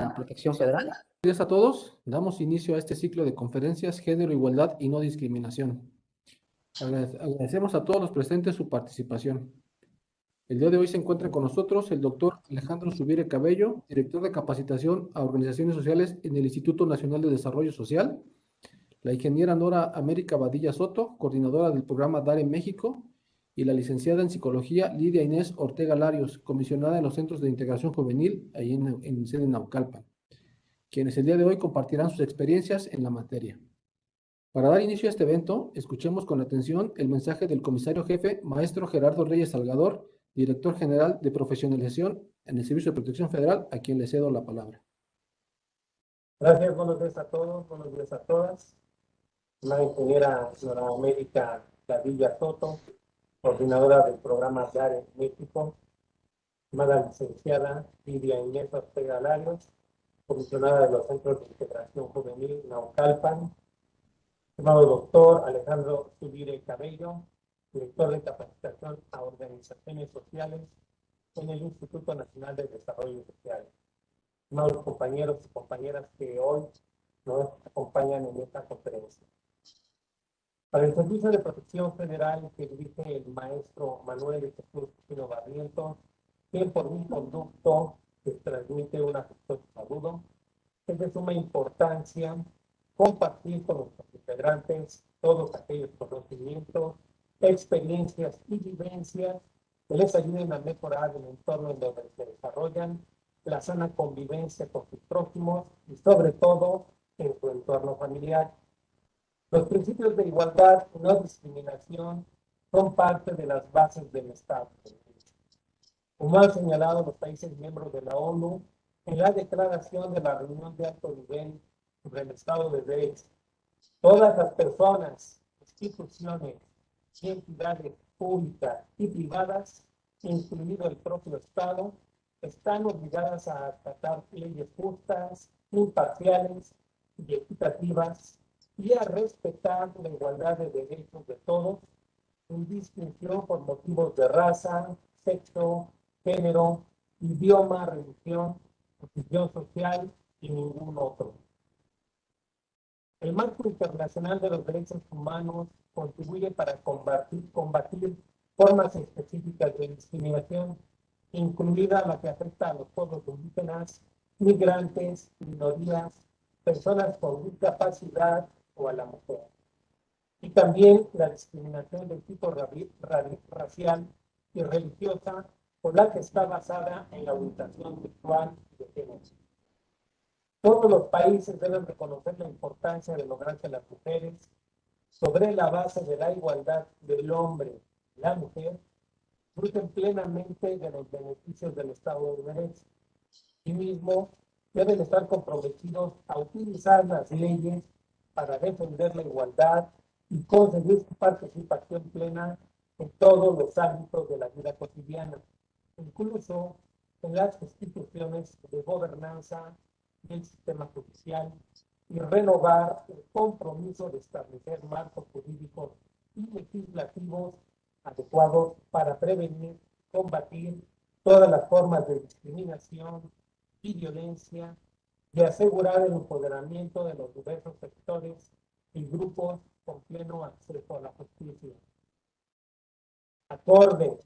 y Protección Federal. Buenos días a todos. Damos inicio a este ciclo de conferencias Género, Igualdad y No Discriminación. Agradecemos a todos los presentes su participación. El día de hoy se encuentra con nosotros el doctor Alejandro Subire Cabello, director de capacitación a organizaciones sociales en el Instituto Nacional de Desarrollo Social, la ingeniera Nora América Badilla Soto, coordinadora del programa DARE México, y la licenciada en Psicología Lidia Inés Ortega Larios, comisionada en los Centros de Integración Juvenil, ahí en sede Naucalpan, quienes el día de hoy compartirán sus experiencias en la materia. Para dar inicio a este evento, escuchemos con atención el mensaje del comisario jefe, maestro Gerardo Reyes Salgador, director general de profesionalización en el Servicio de Protección Federal, a quien le cedo la palabra. Gracias, buenos días a todos, buenos días a todas. La ingeniera Nora América Badilla Soto, coordinadora del programa DARE México, amada licenciada Lidia Inés Ortega Larios, comisionada de los Centros de Integración Juvenil Naucalpan, amado doctor Alejandro Subire Cabello, director de capacitación a organizaciones sociales en el Instituto Nacional de Desarrollo Social, amados compañeros y compañeras que hoy nos acompañan en esta conferencia. Para el Servicio de Protección Federal que dirige el maestro Manuel Jesús Pino Barrientos, quien por mi conducto les transmite un afectuoso saludo, es de suma importancia compartir con nuestros integrantes todos aquellos conocimientos, experiencias y vivencias que les ayuden a mejorar el entorno en donde se desarrollan, la sana convivencia con sus prójimos y sobre todo en su entorno familiar. Los principios de igualdad y no discriminación son parte de las bases del Estado de Derecho. Como han señalado los países miembros de la ONU en la declaración de la reunión de alto nivel sobre el Estado de Derecho, todas las personas, instituciones y entidades públicas y privadas, incluido el propio Estado, están obligadas a acatar leyes justas, imparciales y equitativas y a respetar la igualdad de derechos de todos, sin distinción por motivos de raza, sexo, género, idioma, religión, posición social y ningún otro. El marco internacional de los derechos humanos contribuye para combatir formas específicas de discriminación, incluida la que afecta a los pueblos indígenas, migrantes, minorías, personas con discapacidad o a la mujer. Y también la discriminación del tipo racial y religiosa, por la que está basada en la orientación sexual y de género. Todos los países deben reconocer la importancia de lograr que las mujeres, sobre la base de la igualdad del hombre y la mujer, disfruten plenamente de los beneficios del Estado de Derecho. Asimismo, deben estar comprometidos a utilizar las leyes para defender la igualdad y conseguir su participación plena en todos los ámbitos de la vida cotidiana, incluso en las instituciones de gobernanza del sistema judicial, y renovar el compromiso de establecer marcos jurídicos y legislativos adecuados para prevenir y combatir todas las formas de discriminación y violencia y asegurar el empoderamiento de los diversos sectores y grupos con pleno acceso a la justicia. Acorde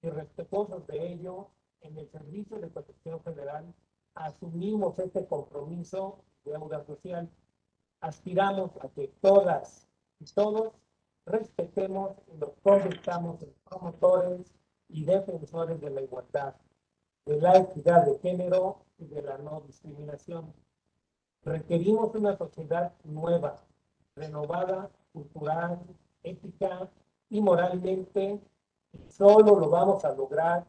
y respetuosos de ello, en el Servicio de Protección Federal asumimos este compromiso de deuda social. Aspiramos a que todas y todos respetemos y nos convirtamos en promotores y defensores de la igualdad, de la equidad de género y de la no discriminación. Requerimos una sociedad nueva, renovada, cultural, ética y moralmente, y solo lo vamos a lograr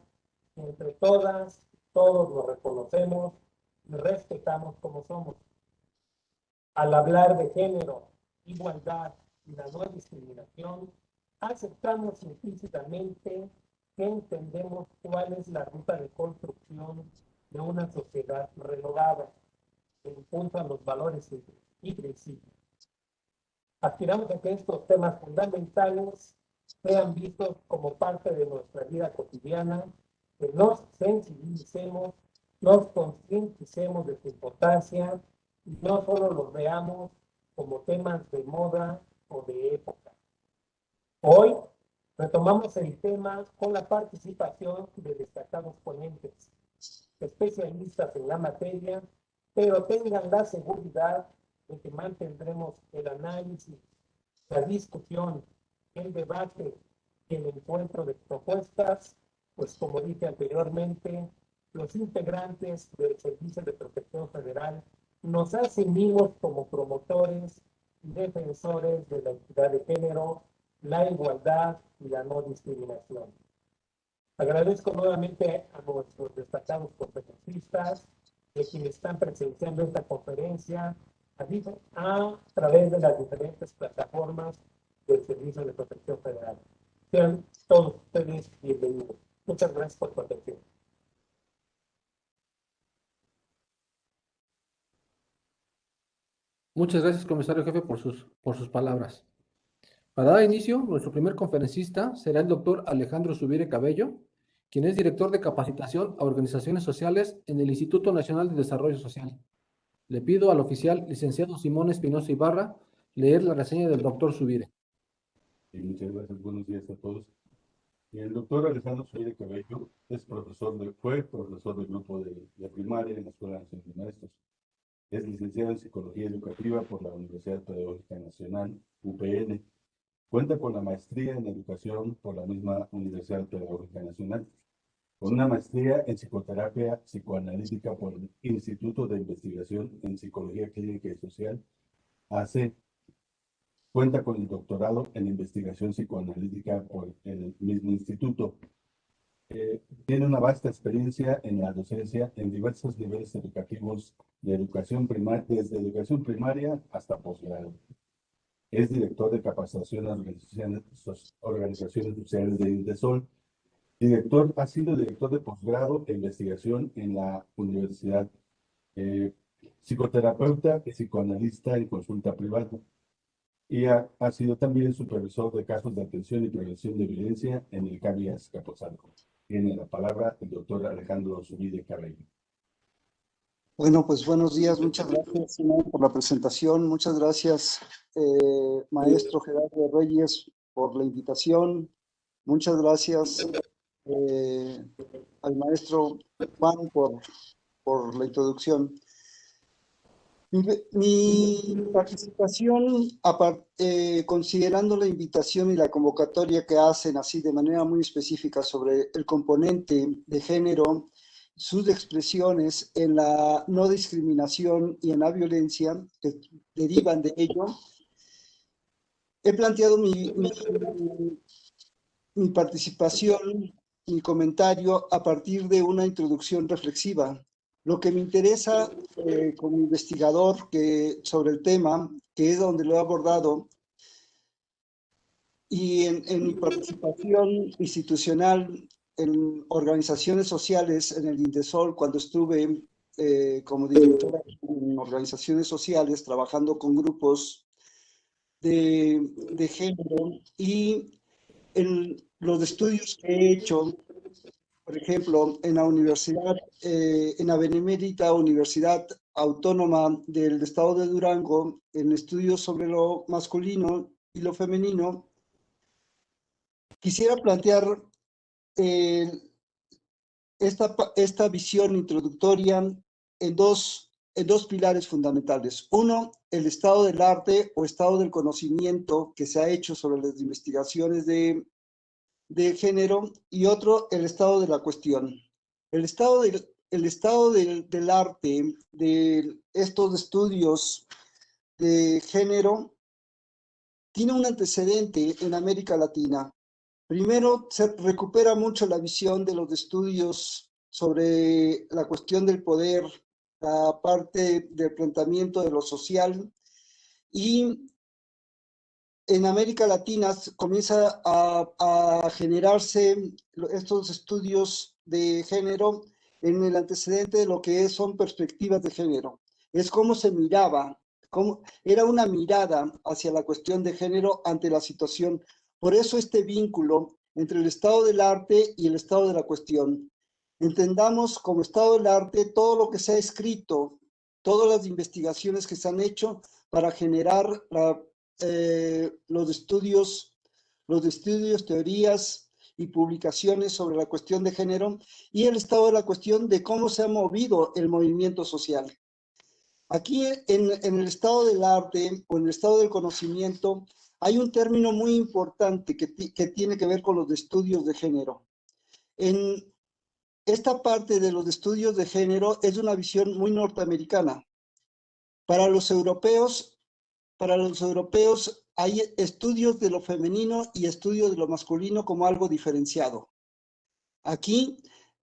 si entre todas, todos nos reconocemos y respetamos como somos. Al hablar de género, igualdad y la no discriminación, aceptamos implícitamente que entendemos cuál es la ruta de construcción de una sociedad renovada que impulsa los valores y principios. Aspiramos a que estos temas fundamentales sean vistos como parte de nuestra vida cotidiana, que nos sensibilicemos nos concienticemos de su importancia y no solo los veamos como temas de moda o de época. Hoy retomamos el tema con la participación de destacados ponentes, especialistas en la materia, pero tengan la seguridad de que mantendremos el análisis, la discusión, el debate y el encuentro de propuestas, pues como dije anteriormente, los integrantes del Servicio de Protección Federal nos asumimos como promotores y defensores de la equidad de género, la igualdad y la no discriminación. Agradezco nuevamente a nuestros destacados conferencistas, de quienes están presenciando esta conferencia a través de las diferentes plataformas del Servicio de Protección Federal. Sean todos ustedes bienvenidos. Muchas gracias por su atención. Muchas gracias, comisario jefe, por sus palabras. Para dar inicio, nuestro primer conferencista será el doctor Alejandro Zubire Cabello, quien es director de capacitación a organizaciones sociales en el Instituto Nacional de Desarrollo Social. Le pido al oficial licenciado Simón Espinosa Ibarra leer la reseña del doctor Zubire. Muchas gracias, buenos días a todos. El doctor Alejandro Zubire Cabello fue profesor del grupo de primaria en la Escuela Nacional de Maestros. Es licenciado en Psicología Educativa por la Universidad Pedagógica Nacional, UPN. Cuenta con la maestría en Educación por la misma Universidad Pedagógica Nacional, con una maestría en Psicoterapia Psicoanalítica por el Instituto de Investigación en Psicología Clínica y Social, AC. Cuenta con el doctorado en investigación psicoanalítica por el mismo instituto. Tiene una vasta experiencia en la docencia en diversos niveles educativos de educación primaria, desde educación primaria hasta posgrado. Es director de capacitación en organizaciones sociales de INDESOL. Ha sido director de posgrado e investigación en la universidad. Psicoterapeuta y psicoanalista en consulta privada. Y ha sido también supervisor de casos de atención y prevención de violencia en el CABI Azcapotzalco. Tiene la palabra el doctor Alejandro Zubire Cabello. Bueno, pues buenos días, muchas gracias Simón, por la presentación, muchas gracias maestro Gerardo Reyes por la invitación, muchas gracias al maestro Juan por la introducción. Mi participación, considerando la invitación y la convocatoria que hacen así de manera muy específica sobre el componente de género, sus expresiones en la no discriminación y en la violencia que derivan de ello, he planteado mi participación, mi comentario a partir de una introducción reflexiva. Lo que me interesa como investigador sobre el tema, que es donde lo he abordado, y en mi participación institucional en organizaciones sociales en el INDESOL, cuando estuve como directora en organizaciones sociales, trabajando con grupos de género, y en los estudios que he hecho, por ejemplo, en la universidad, en la Benemérita Universidad Autónoma del Estado de Durango, en estudios sobre lo masculino y lo femenino, quisiera plantear esta visión introductoria en dos pilares fundamentales. Uno, el estado del arte o estado del conocimiento que se ha hecho sobre las investigaciones de género, y otro, el estado de la cuestión. El estado del arte, de estos estudios de género, tiene un antecedente en América Latina. Primero, se recupera mucho la visión de los estudios sobre la cuestión del poder, la parte del planteamiento de lo social, y en América Latina comienza a generarse estos estudios de género en el antecedente de lo que son perspectivas de género. Es cómo se miraba, era una mirada hacia la cuestión de género ante la situación. Por eso este vínculo entre el estado del arte y el estado de la cuestión. entendamos como estado del arte todo lo que se ha escrito, todas las investigaciones que se han hecho para generar los estudios, teorías y publicaciones sobre la cuestión de género y el estado de la cuestión de cómo se ha movido el movimiento social. Aquí en el estado del arte o en el estado del conocimiento hay un término muy importante que tiene que ver con los estudios de género. En esta parte de los estudios de género es una visión muy norteamericana. Para los europeos hay estudios de lo femenino y estudios de lo masculino como algo diferenciado. Aquí,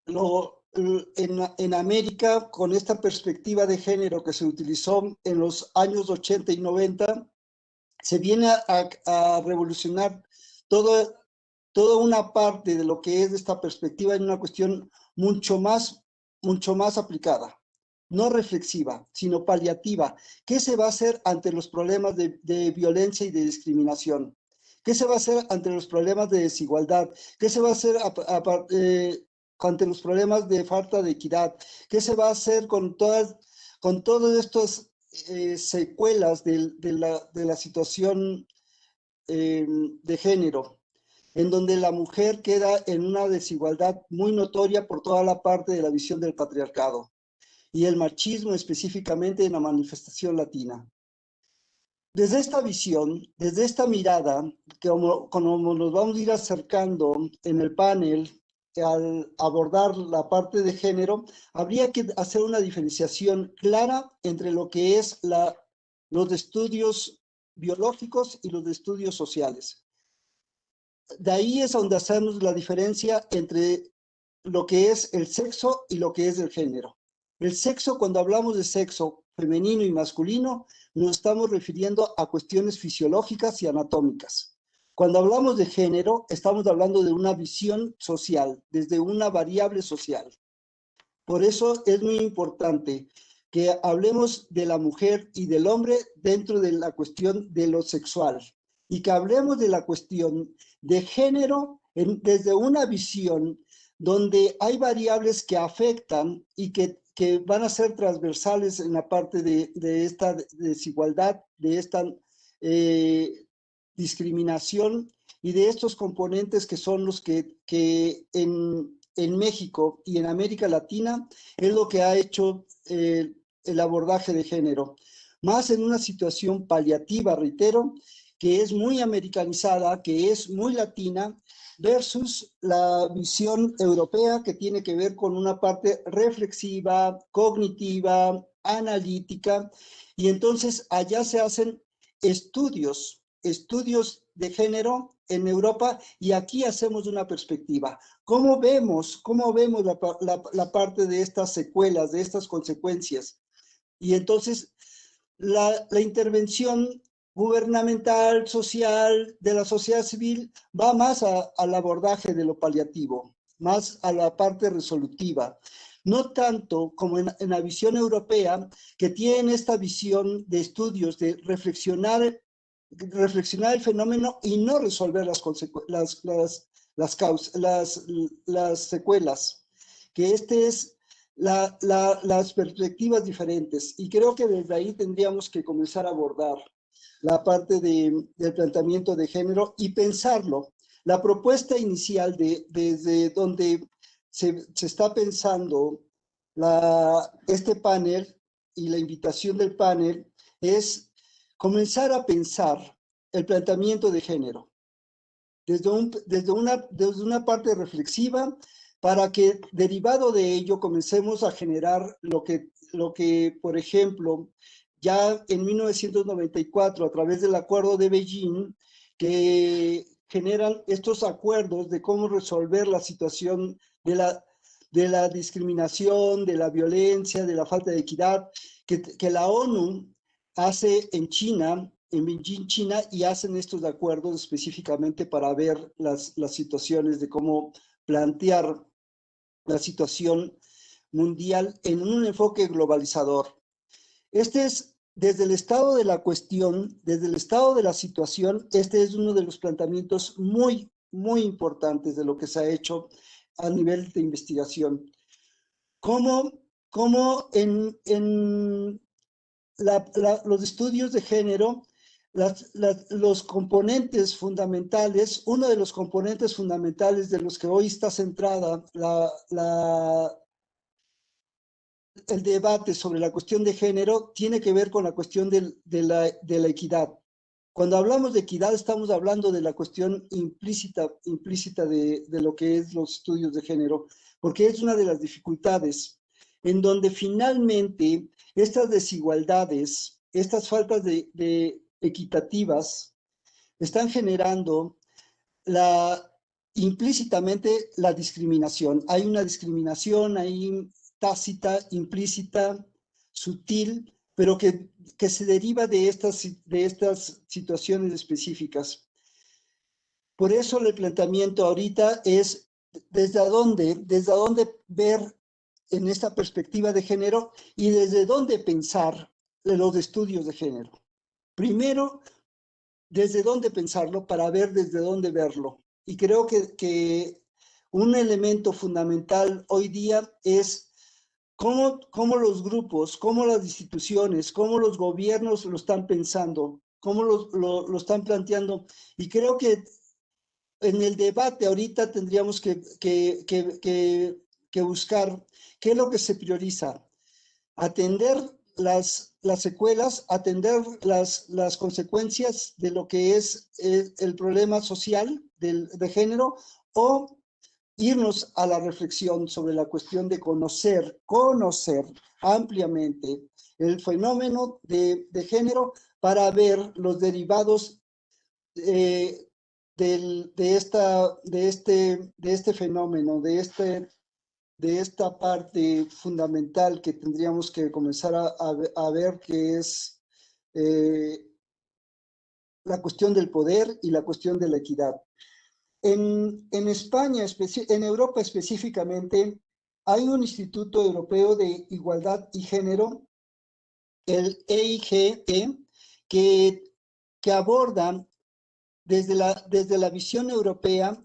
en América, con esta perspectiva de género que se utilizó en los años 80 y 90, se viene a revolucionar toda una parte de lo que es esta perspectiva en una cuestión mucho más aplicada. No reflexiva, sino paliativa. ¿Qué se va a hacer ante los problemas de violencia y de discriminación? ¿Qué se va a hacer ante los problemas de desigualdad? ¿Qué se va a hacer ante los problemas de falta de equidad? ¿Qué se va a hacer con todas estas secuelas de la situación de género, en donde la mujer queda en una desigualdad muy notoria por toda la parte de la visión del patriarcado y el machismo específicamente en la manifestación latina? Desde esta visión, desde esta mirada, como nos vamos a ir acercando en el panel al abordar la parte de género, habría que hacer una diferenciación clara entre lo que es los estudios biológicos y los estudios sociales. De ahí es donde hacemos la diferencia entre lo que es el sexo y lo que es el género. El sexo, cuando hablamos de sexo femenino y masculino, nos estamos refiriendo a cuestiones fisiológicas y anatómicas. Cuando hablamos de género, estamos hablando de una visión social, desde una variable social. Por eso es muy importante que hablemos de la mujer y del hombre dentro de la cuestión de lo sexual y que hablemos de la cuestión de género desde una visión donde hay variables que afectan y que van a ser transversales en la parte de esta desigualdad, de esta discriminación y de estos componentes que son los que en México y en América Latina es lo que ha hecho el abordaje de género. Más en una situación paliativa, reitero, que es muy americanizada, que es muy latina, versus la visión europea que tiene que ver con una parte reflexiva, cognitiva, analítica, y entonces allá se hacen estudios de género en Europa y aquí hacemos una perspectiva. ¿Cómo vemos la parte de estas secuelas, de estas consecuencias? Y entonces la intervención gubernamental, social, de la sociedad civil, va más al abordaje de lo paliativo, más a la parte resolutiva. No tanto como en la visión europea, que tiene esta visión de estudios, de reflexionar el fenómeno y no resolver las secuelas, que es las perspectivas diferentes, y creo que desde ahí tendríamos que comenzar a abordar la parte del planteamiento de género y pensarlo. La propuesta inicial desde donde se está pensando este panel y la invitación del panel es comenzar a pensar el planteamiento de género desde una parte reflexiva, para que derivado de ello comencemos a generar lo que, por ejemplo, ya en 1994, a través del Acuerdo de Beijing, que generan estos acuerdos de cómo resolver la situación de la discriminación, de la violencia, de la falta de equidad, que la ONU hace en China, en Beijing, China, y hacen estos acuerdos específicamente para ver las situaciones de cómo plantear la situación mundial en un enfoque globalizador. Este es, desde el estado de la cuestión, desde el estado de la situación, este es uno de los planteamientos muy, muy importantes de lo que se ha hecho a nivel de investigación. cómo en los estudios de género, los componentes fundamentales, uno de los componentes fundamentales de los que hoy está centrada el debate sobre la cuestión de género, tiene que ver con la cuestión de la equidad. Cuando hablamos de equidad, estamos hablando de la cuestión implícita de lo que es los estudios de género, porque es una de las dificultades en donde finalmente estas desigualdades, estas faltas de equitativas, están generando implícitamente la discriminación. Hay una discriminación ahí tácita, implícita, sutil, pero que se deriva de estas situaciones específicas. Por eso el planteamiento ahorita es desde dónde ver en esta perspectiva de género y desde dónde pensar los estudios de género. Primero, desde dónde pensarlo para ver desde dónde verlo. Y creo que un elemento fundamental hoy día es cómo los grupos, cómo las instituciones, cómo los gobiernos lo están pensando, cómo lo están planteando. Y creo que en el debate ahorita tendríamos que buscar qué es lo que se prioriza. Atender las secuelas, atender las consecuencias de lo que es el problema social de género, o irnos a la reflexión sobre la cuestión de conocer ampliamente el fenómeno de género para ver los derivados de este fenómeno, de esta parte fundamental que tendríamos que comenzar a ver, que es la cuestión del poder y la cuestión de la equidad. En España, en Europa específicamente, hay un Instituto Europeo de Igualdad y Género, el EIGE, que aborda desde la visión europea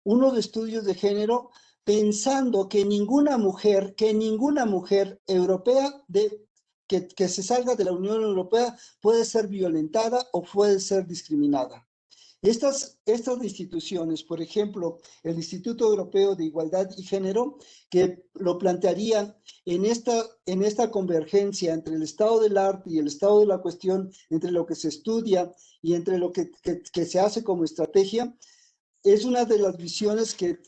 unos estudios de género, pensando que ninguna mujer europea que se salga de la Unión Europea puede ser violentada o puede ser discriminada. Estas instituciones, por ejemplo, el Instituto Europeo de Igualdad y Género, que lo plantearía en esta convergencia entre el estado del arte y el estado de la cuestión, entre lo que se estudia y entre lo que se hace como estrategia, es una de las visiones que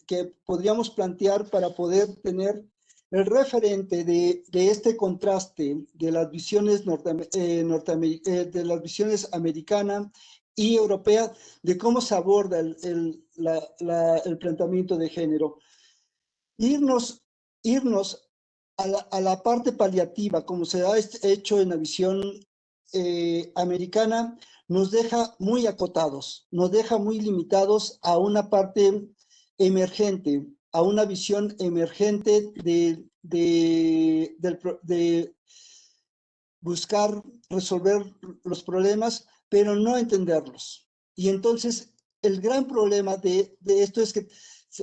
podríamos plantear para poder tener el referente de este contraste de las visiones de las visiones americana y europea, de cómo se aborda el planteamiento de género. Irnos a la parte paliativa, como se ha hecho en la visión americana, nos deja muy acotados, nos deja muy limitados a una parte emergente, a una visión emergente de buscar resolver los problemas, pero no entenderlos. Y entonces el gran problema de esto es que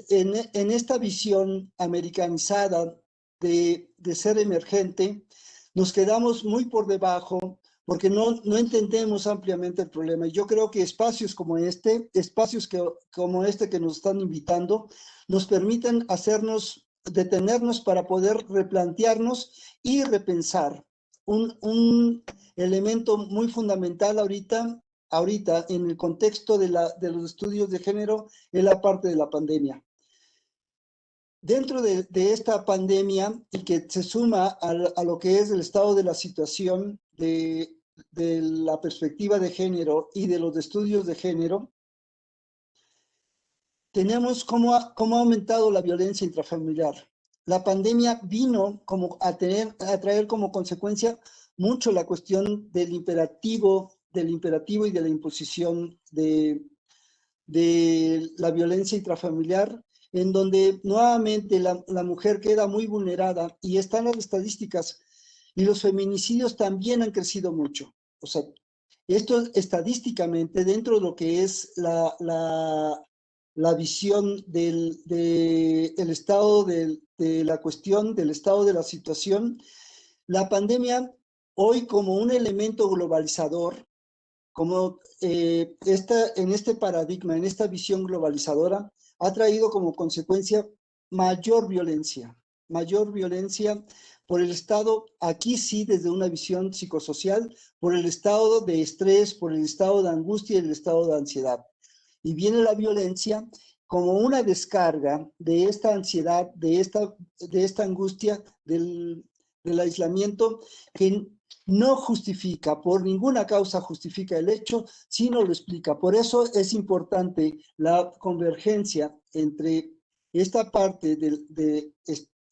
en esta visión americanizada de ser emergente, nos quedamos muy por debajo porque no entendemos ampliamente el problema. Y yo creo que espacios como este que nos están invitando, nos permiten detenernos para poder replantearnos y repensar. Un elemento muy fundamental ahorita en el contexto de los estudios de género es la parte de la pandemia. Dentro de esta pandemia, y que se suma a lo que es el estado de la situación de la perspectiva de género y de los estudios de género, tenemos cómo ha aumentado la violencia intrafamiliar. La pandemia vino a traer como consecuencia mucho la cuestión del imperativo y de la imposición de la violencia intrafamiliar, en donde nuevamente la mujer queda muy vulnerada, y están las estadísticas, y los feminicidios también han crecido mucho. O sea, esto estadísticamente, dentro de lo que es la la visión el estado de la cuestión, del estado de la situación. La pandemia hoy como un elemento globalizador, como en este paradigma, en esta visión globalizadora, ha traído como consecuencia mayor violencia por el estado, aquí sí desde una visión psicosocial, por el estado de estrés, por el estado de angustia y el estado de ansiedad. Y viene la violencia como una descarga de esta ansiedad, de esta angustia, del aislamiento, que no justifica, por ninguna causa justifica el hecho, sino lo explica. Por eso es importante la convergencia entre esta parte del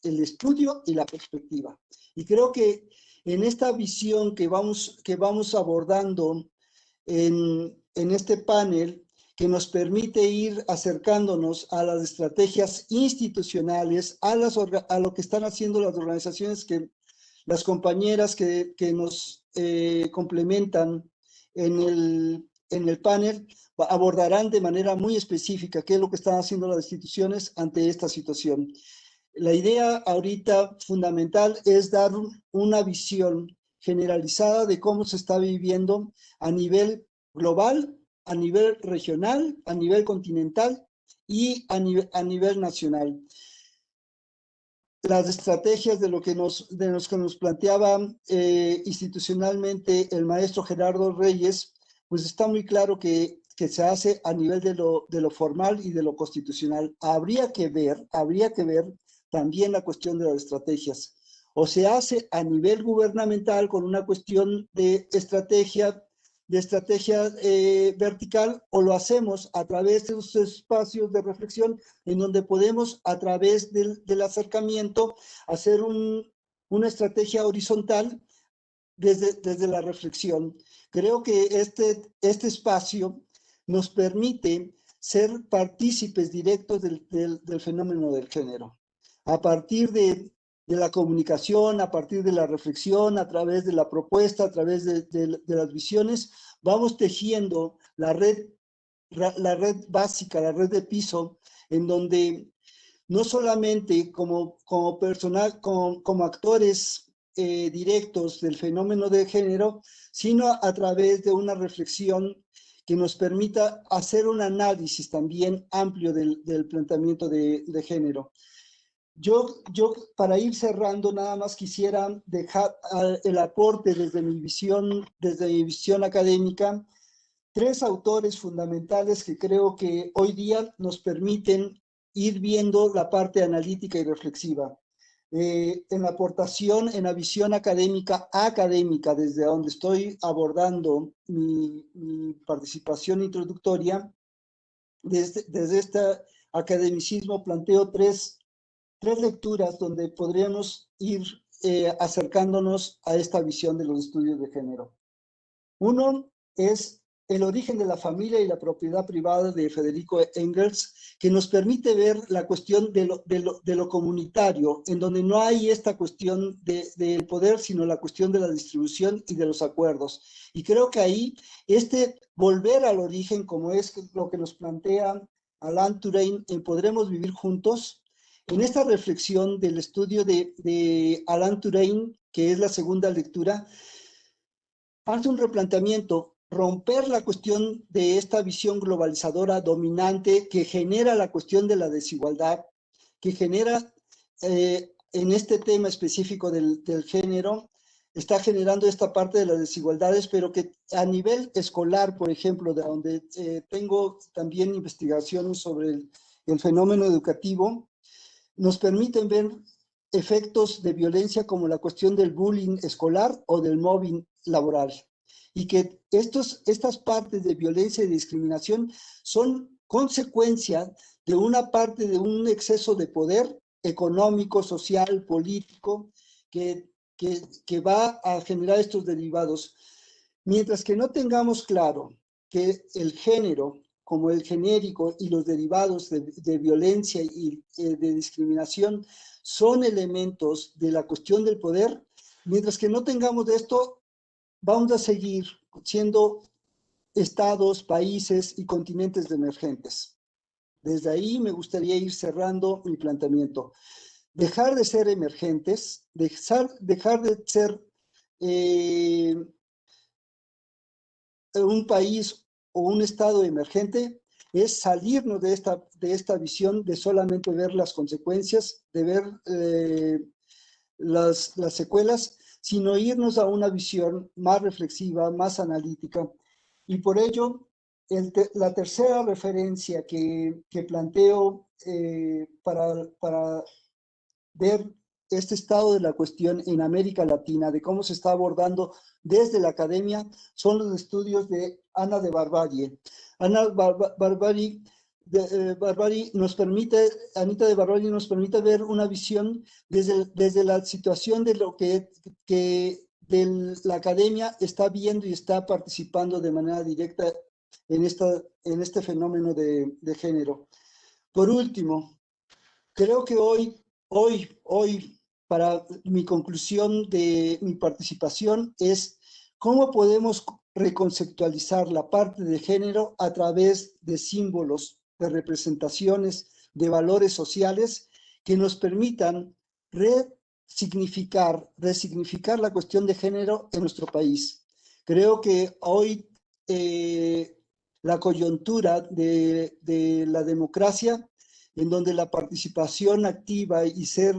estudio y la perspectiva. Y creo que en esta visión que vamos abordando en este panel, que nos permite ir acercándonos a las estrategias institucionales, a lo que están haciendo las organizaciones, las compañeras que nos complementan en el panel, abordarán de manera muy específica qué es lo que están haciendo las instituciones ante esta situación. La idea ahorita fundamental es dar una visión generalizada de cómo se está viviendo a nivel global, a nivel regional, a nivel continental y a nivel nacional. Las estrategias de lo que nos planteaba institucionalmente el maestro Gerardo Reyes, pues está muy claro que se hace a nivel de lo formal y de lo constitucional. Habría que ver también la cuestión de las estrategias. O se hace a nivel gubernamental con una cuestión de estrategia vertical, o lo hacemos a través de esos espacios de reflexión en donde podemos, a través del acercamiento, hacer una estrategia horizontal desde la reflexión. Creo que este espacio nos permite ser partícipes directos del fenómeno del género. A partir de la comunicación, a partir de la reflexión, a través de la propuesta, a través de las visiones, vamos tejiendo la red básica, la red de piso, en donde no solamente como actores directos del fenómeno de género, sino a través de una reflexión que nos permita hacer un análisis también amplio del planteamiento de género. Yo para ir cerrando nada más quisiera dejar el aporte desde mi visión académica, 3 autores fundamentales que creo que hoy día nos permiten ir viendo la parte analítica y reflexiva. En la aportación, en la visión académica, desde donde estoy abordando mi participación introductoria, desde este academicismo planteo tres lecturas donde podríamos ir acercándonos a esta visión de los estudios de género. Uno es El origen de la familia y la propiedad privada de Federico Engels, que nos permite ver la cuestión de lo comunitario, en donde no hay esta cuestión del poder, sino la cuestión de la distribución y de los acuerdos. Y creo que ahí volver al origen, como es lo que nos plantea Alain Touraine en Podremos vivir juntos, en esta reflexión del estudio de Alain Touraine, que es la segunda lectura, hace un replanteamiento, romper la cuestión de esta visión globalizadora dominante que genera la cuestión de la desigualdad, que genera en este tema específico del género, está generando esta parte de las desigualdades, pero que a nivel escolar, por ejemplo, de donde tengo también investigaciones sobre el fenómeno educativo, nos permiten ver efectos de violencia como la cuestión del bullying escolar o del mobbing laboral. Y que estas partes de violencia y discriminación son consecuencia de una parte de un exceso de poder económico, social, político, que va a generar estos derivados. Mientras que no tengamos claro que el género, como el genérico y los derivados de violencia y de discriminación, son elementos de la cuestión del poder, mientras que no tengamos de esto, vamos a seguir siendo estados, países y continentes emergentes. Desde ahí me gustaría ir cerrando mi planteamiento. Dejar de ser emergentes, dejar de ser un país o un estado emergente, es salirnos de esta visión de solamente ver las consecuencias, de ver las secuelas, sino irnos a una visión más reflexiva, más analítica. Y por ello, la tercera referencia que planteo para ver este estado de la cuestión en América Latina, de cómo se está abordando desde la academia, son los estudios de Ana de Barbari. Anita de Barbari nos permite ver una visión desde la situación de lo que la academia está viendo y está participando de manera directa en este fenómeno de género. Por último, creo que hoy, para mi conclusión de mi participación es cómo podemos reconceptualizar la parte de género a través de símbolos, de representaciones, de valores sociales que nos permitan resignificar la cuestión de género en nuestro país. Creo que hoy la coyuntura de la democracia, en donde la participación activa y ser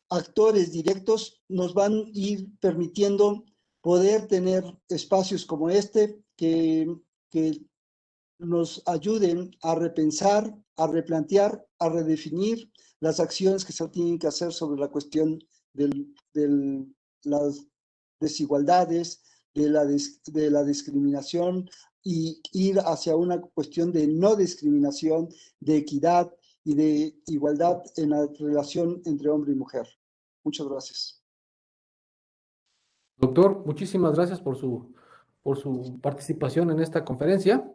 actores directos nos van a ir permitiendo poder tener espacios como este que nos ayuden a repensar, a replantear, a redefinir las acciones que se tienen que hacer sobre la cuestión de las desigualdades, de la discriminación, y ir hacia una cuestión de no discriminación, de equidad y de igualdad en la relación entre hombre y mujer. Muchas gracias. Doctor, muchísimas gracias por su participación en esta conferencia.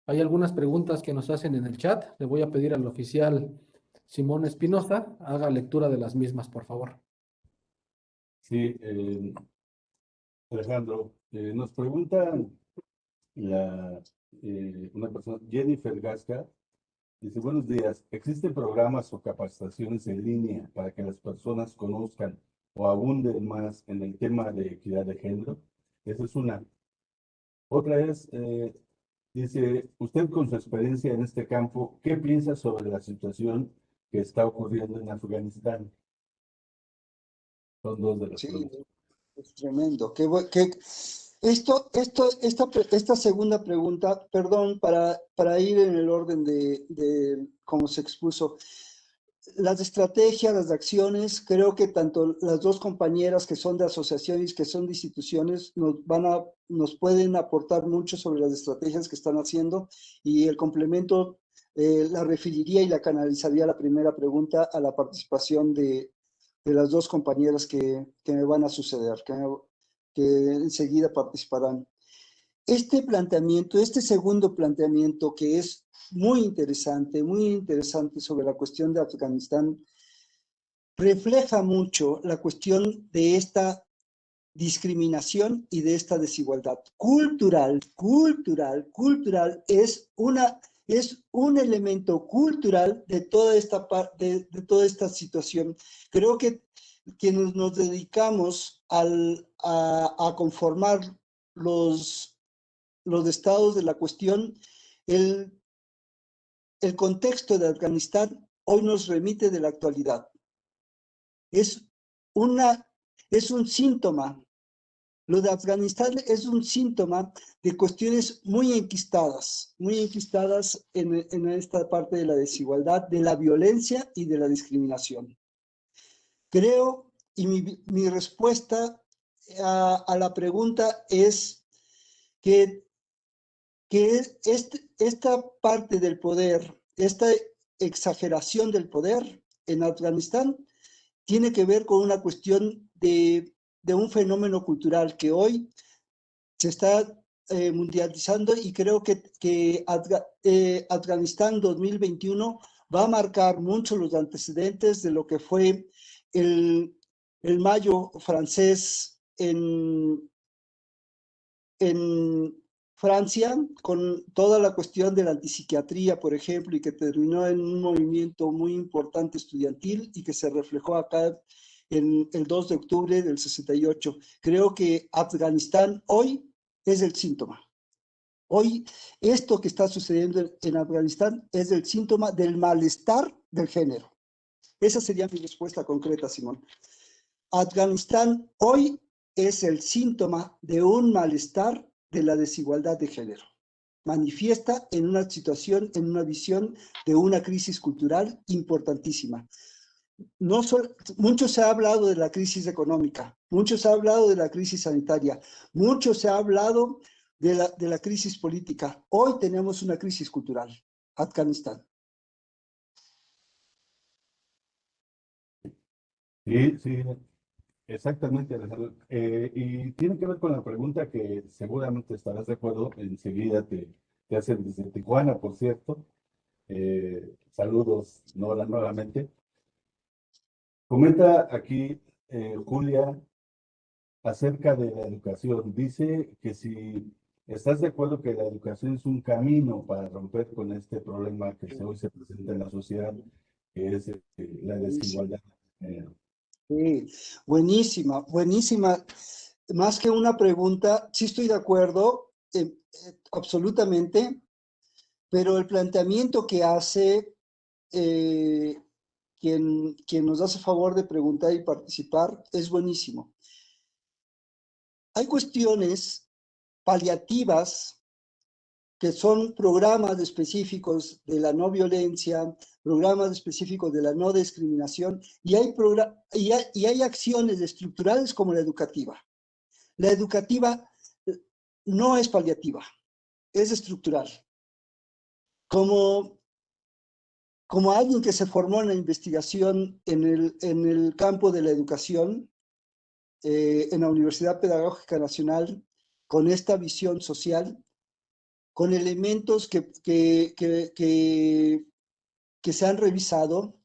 Hay algunas preguntas que nos hacen en el chat. Le voy a pedir al oficial Simón Espinosa haga lectura de las mismas, por favor. Sí, Alejandro, nos pregunta una persona, Jennifer Gasca, dice, buenos días, ¿existen programas o capacitaciones en línea para que las personas conozcan o abunden más en el tema de equidad de género? Esa es una. Otra es, dice, usted con su experiencia en este campo, ¿qué piensa sobre la situación que está ocurriendo en Afganistán? Son dos de las Sí, preguntas. es tremendo. Esta segunda pregunta, perdón, para ir en el orden de cómo se expuso, las estrategias, las acciones, creo que tanto las dos compañeras que son de asociaciones, que son de instituciones, nos pueden aportar mucho sobre las estrategias que están haciendo, y el complemento la referiría y la canalizaría la primera pregunta a la participación de las dos compañeras que me van a suceder, que enseguida participarán. Este segundo planteamiento, que es muy interesante sobre la cuestión de Afganistán, refleja mucho la cuestión de esta discriminación y de esta desigualdad cultural. Es un elemento cultural de toda esta situación. Creo que quienes nos dedicamos a conformar los estados de la cuestión, el contexto de Afganistán hoy nos remite de la actualidad. Es un síntoma. Lo de Afganistán es un síntoma de cuestiones muy enquistadas en esta parte de la desigualdad, de la violencia y de la discriminación. Creo, y mi respuesta a la pregunta es que esta parte del poder, esta exageración del poder en Afganistán, tiene que ver con una cuestión de un fenómeno cultural que hoy se está mundializando, y creo que Afganistán 2021 va a marcar mucho los antecedentes de lo que fue el mayo francés en Francia, con toda la cuestión de la antipsiquiatría, por ejemplo, y que terminó en un movimiento muy importante estudiantil y que se reflejó acá en el 2 de octubre del 68. Creo que Afganistán hoy es el síntoma. Hoy, esto que está sucediendo en Afganistán es el síntoma del malestar del género. Esa sería mi respuesta concreta, Simón. Afganistán hoy es el síntoma de un malestar de la desigualdad de género. Manifiesta en una situación, en una visión de una crisis cultural importantísima. No mucho se ha hablado de la crisis económica, mucho se ha hablado de la crisis sanitaria, mucho se ha hablado de la crisis política. Hoy tenemos una crisis cultural, Afganistán. Sí, sí, exactamente, Alejandro. Y tiene que ver con la pregunta que seguramente estarás de acuerdo, enseguida te hacen desde Tijuana, por cierto. Saludos, Nora, nuevamente. Comenta aquí Julia acerca de la educación. Dice que si estás de acuerdo que la educación es un camino para romper con este problema que hoy se presenta en la sociedad, que es la desigualdad. Sí, buenísima, buenísima. Más que una pregunta, sí estoy de acuerdo, absolutamente, pero el planteamiento que hace quien nos hace favor de preguntar y participar es buenísimo. Hay cuestiones paliativas que son programas específicos de la no violencia, programas específicos de la no discriminación, y hay acciones estructurales como la educativa. La educativa no es paliativa, es estructural. Como alguien que se formó en la investigación en el campo de la educación, en la Universidad Pedagógica Nacional, con esta visión social, con elementos que se han revisado,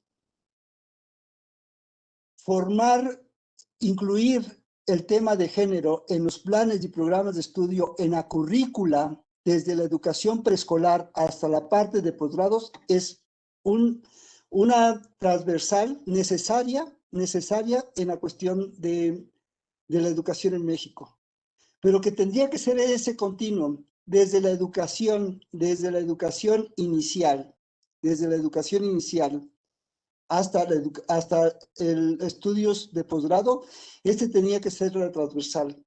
incluir el tema de género en los planes y programas de estudio, en la currícula, desde la educación preescolar hasta la parte de posgrados, es una transversal necesaria en la cuestión de la educación en México, pero que tendría que ser ese continuum, desde la educación inicial, hasta el estudios de posgrado, tenía que ser la transversal.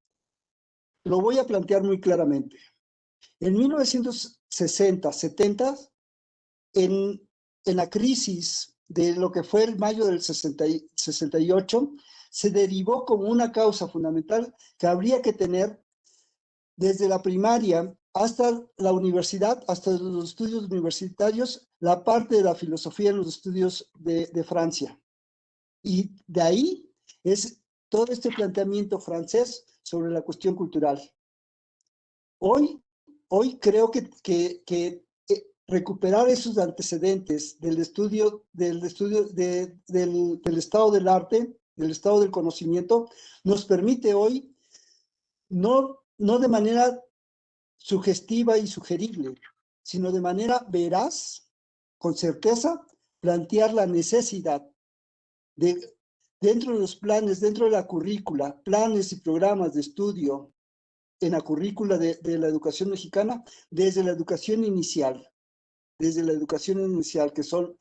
Lo voy a plantear muy claramente. En 1960, 70, en la crisis de lo que fue el mayo del 68, se derivó como una causa fundamental que habría que tener desde la primaria hasta la universidad, hasta los estudios universitarios, la parte de la filosofía en los estudios de Francia. Y de ahí es todo este planteamiento francés sobre la cuestión cultural. Hoy creo que recuperar esos antecedentes del estudio del estado del arte, del estado del conocimiento, nos permite hoy, no de manera sugestiva y sugerible, sino de manera veraz, con certeza, plantear la necesidad de, dentro de los planes, dentro de la currícula, planes y programas de estudio en la currícula de la educación mexicana, desde la educación inicial, que son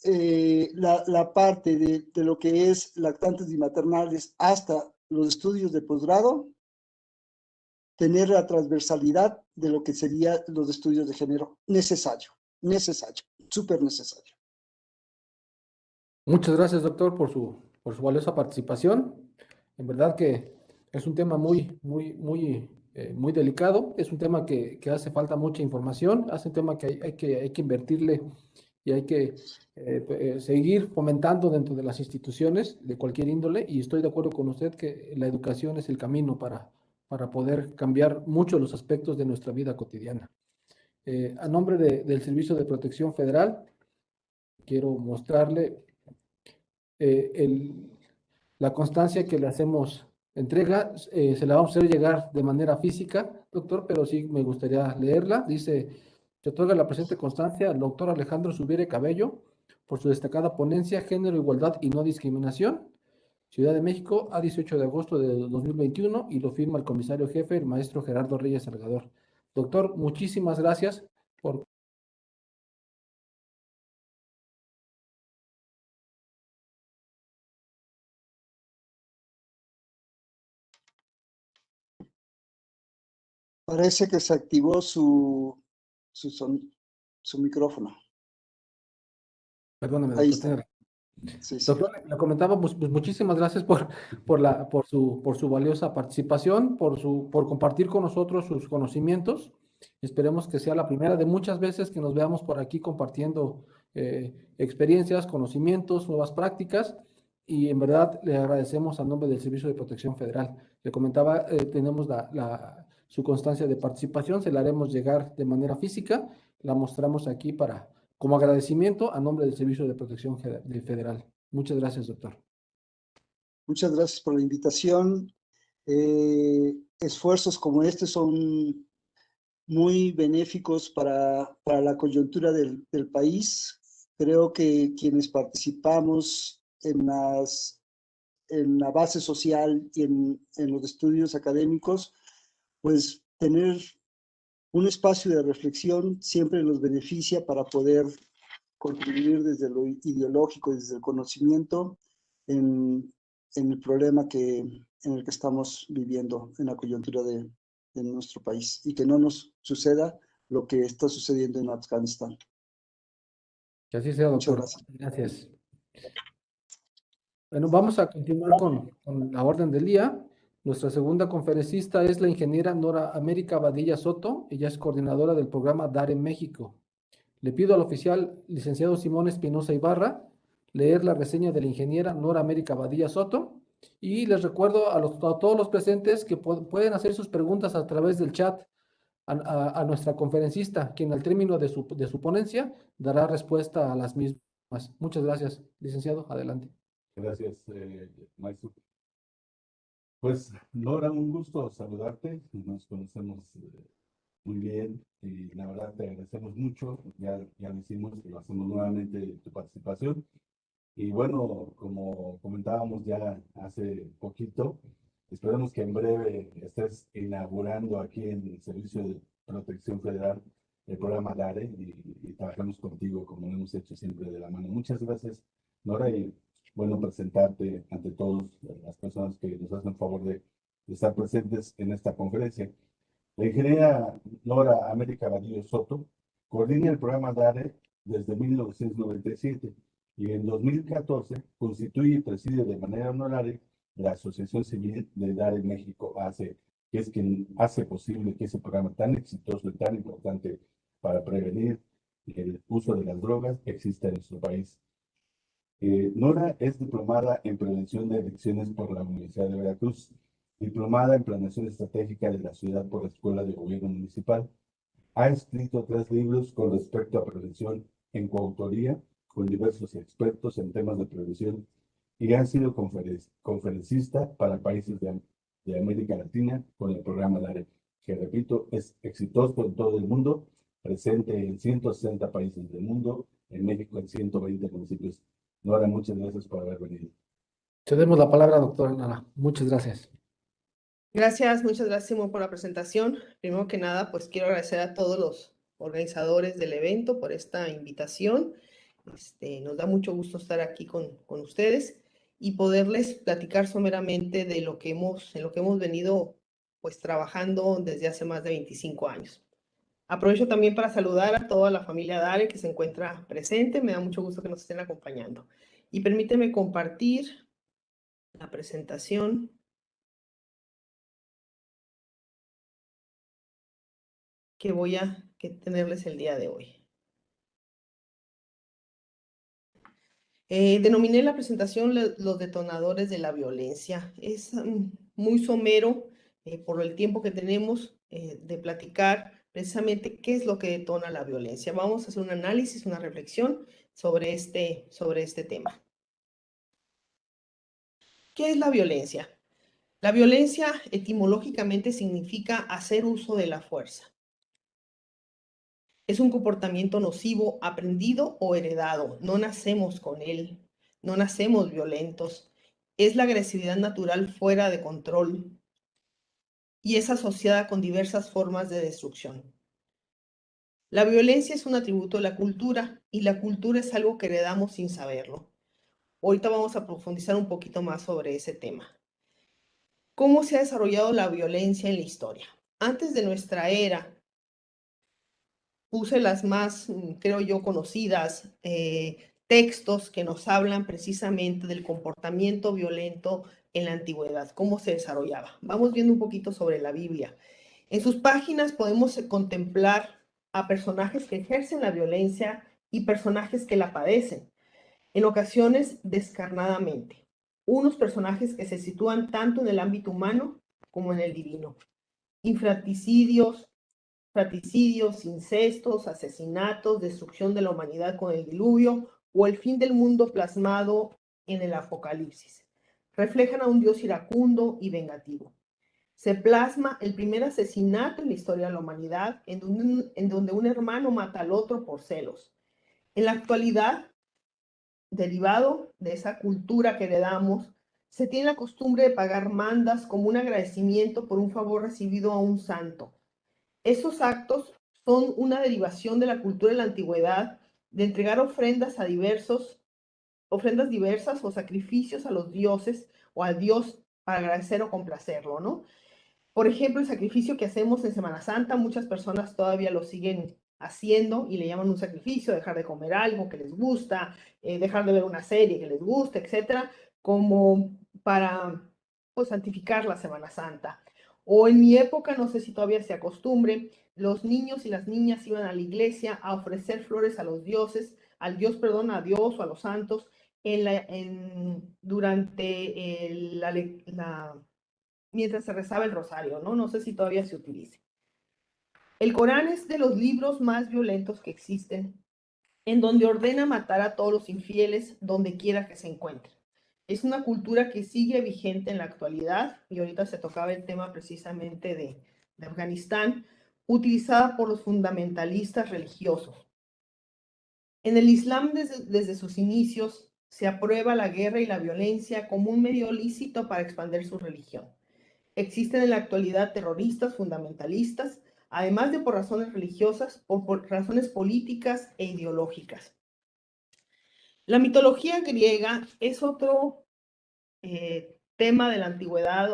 la parte de lo que es lactantes y maternales hasta los estudios de posgrado, tener la transversalidad de lo que serían los estudios de género. Necesario, súper necesario. Muchas gracias, doctor, por su valiosa participación. En verdad que es un tema muy delicado. Es un tema que hace falta mucha información. Es un tema que hay que invertirle y hay que seguir fomentando dentro de las instituciones de cualquier índole. Y estoy de acuerdo con usted que la educación es el camino para poder cambiar mucho los aspectos de nuestra vida cotidiana. A nombre del Servicio de Protección Federal, quiero mostrarle la constancia que le hacemos entrega, se la vamos a hacer llegar de manera física, doctor, pero sí me gustaría leerla. Dice, se otorga la presente constancia al doctor Alejandro Subiere Cabello por su destacada ponencia Género, Igualdad y No Discriminación, Ciudad de México, a 18 de agosto de 2021, y lo firma el comisario jefe, el maestro Gerardo Reyes Salgador. Doctor, muchísimas gracias por... Parece que se activó su micrófono. Perdóname, Ahí doctor. está. Sí, sí. Doctor, le comentaba, pues, muchísimas gracias por su valiosa participación, por compartir con nosotros sus conocimientos. Esperemos que sea la primera de muchas veces que nos veamos por aquí compartiendo experiencias, conocimientos, nuevas prácticas, y en verdad le agradecemos a nombre del Servicio de Protección Federal. Le comentaba, tenemos su constancia de participación, se la haremos llegar de manera física, la mostramos aquí como agradecimiento a nombre del Servicio de Protección Federal. Muchas gracias, doctor. Muchas gracias por la invitación. Esfuerzos como este son muy benéficos para la coyuntura del país. Creo que quienes participamos en la base social y en los estudios académicos, pues tener un espacio de reflexión siempre nos beneficia para poder contribuir desde lo ideológico, desde el conocimiento, en el problema en el que estamos viviendo en la coyuntura de nuestro país y que no nos suceda lo que está sucediendo en Afganistán. Que así sea, Muchas doctor. gracias. Gracias. Bueno, vamos a continuar con la orden del día. Nuestra segunda conferencista es la ingeniera Nora América Badilla Soto. Ella es coordinadora del programa DARE México. Le pido al oficial licenciado Simón Espinosa Ibarra leer la reseña de la ingeniera Nora América Badilla Soto, y les recuerdo a todos los presentes que pueden hacer sus preguntas a través del chat a nuestra conferencista, quien al término de su ponencia dará respuesta a las mismas. Muchas gracias, licenciado. Adelante. Gracias, maestro. Pues, Nora, un gusto saludarte. Nos conocemos muy bien y la verdad te agradecemos mucho. Ya lo hicimos y lo hacemos nuevamente tu participación. Y bueno, como comentábamos ya hace poquito, esperamos que en breve estés inaugurando aquí en el Servicio de Protección Federal el programa DARE y trabajemos contigo como lo hemos hecho siempre de la mano. Muchas gracias, Nora, y bueno, presentarte ante todas las personas que nos hacen el favor de estar presentes en esta conferencia. La ingeniera Nora América Vadillo Soto coordina el programa DARE desde 1997 y en 2014 constituye y preside de manera honoraria la Asociación Civil de DARE México AC, que es quien hace posible que ese programa tan exitoso y tan importante para prevenir el uso de las drogas exista en nuestro país. Nora es diplomada en prevención de adicciones por la Universidad de Veracruz, diplomada en planeación estratégica de la ciudad por la Escuela de Gobierno Municipal. Ha escrito 3 libros con respecto a prevención en coautoría con diversos expertos en temas de prevención y ha sido conferencista para países de América Latina con el programa DARE, que repito, es exitoso en todo el mundo, presente en 160 países del mundo, en México en 120 municipios. Nora, muchas gracias por haber venido. Cedemos la palabra, doctora Nora. Muchas gracias. Gracias, muchas gracias, Simón, por la presentación. Primero que nada, pues quiero agradecer a todos los organizadores del evento por esta invitación. Nos da mucho gusto estar aquí con ustedes y poderles platicar someramente de en lo que hemos venido pues trabajando desde hace más de 25 años. Aprovecho también para saludar a toda la familia DARE que se encuentra presente. Me da mucho gusto que nos estén acompañando. Y permíteme compartir la presentación. Que voy a tenerles el día de hoy. Denominé la presentación los detonadores de la violencia. Es muy somero por el tiempo que tenemos de platicar precisamente qué es lo que detona la violencia. Vamos a hacer un análisis, una reflexión sobre este tema. ¿Qué es la violencia? La violencia etimológicamente significa hacer uso de la fuerza. Es un comportamiento nocivo, aprendido o heredado. No nacemos con él, no nacemos violentos. Es la agresividad natural fuera de control y es asociada con diversas formas de destrucción. La violencia es un atributo de la cultura y la cultura es algo que heredamos sin saberlo. Ahorita vamos a profundizar un poquito más sobre ese tema. ¿Cómo se ha desarrollado la violencia en la historia? Antes de nuestra era, puse las más, creo yo, conocidas, textos que nos hablan precisamente del comportamiento violento en la antigüedad, cómo se desarrollaba. Vamos viendo un poquito sobre la Biblia. En sus páginas podemos contemplar a personajes que ejercen la violencia y personajes que la padecen, en ocasiones descarnadamente. Unos personajes que se sitúan tanto en el ámbito humano como en el divino. Infraticidios, fratricidios, incestos, asesinatos, destrucción de la humanidad con el diluvio o el fin del mundo plasmado en el Apocalipsis. Reflejan a un Dios iracundo y vengativo. Se plasma el primer asesinato en la historia de la humanidad, en donde un hermano mata al otro por celos. En la actualidad, derivado de esa cultura que heredamos, se tiene la costumbre de pagar mandas como un agradecimiento por un favor recibido a un santo. Esos actos son una derivación de la cultura de la antigüedad de entregar ofrendas diversas o sacrificios a los dioses o al Dios para agradecer o complacerlo, ¿no? Por ejemplo, el sacrificio que hacemos en Semana Santa, muchas personas todavía lo siguen haciendo y le llaman un sacrificio, dejar de comer algo que les gusta, dejar de ver una serie que les gusta, etcétera, como para pues, santificar la Semana Santa. O en mi época, no sé si todavía se acostumbre, los niños y las niñas iban a la iglesia a ofrecer flores a los dioses, a Dios o a los santos, durante mientras se rezaba el rosario, ¿no? No sé si todavía se utilice. El Corán es de los libros más violentos que existen, en donde ordena matar a todos los infieles donde quiera que se encuentren. Es una cultura que sigue vigente en la actualidad, y ahorita se tocaba el tema precisamente de Afganistán, utilizada por los fundamentalistas religiosos. En el Islam, desde sus inicios, se aprueba la guerra y la violencia como un medio lícito para expandir su religión. Existen en la actualidad terroristas fundamentalistas, además de por razones religiosas o por razones políticas e ideológicas. La mitología griega es otro tema de la antigüedad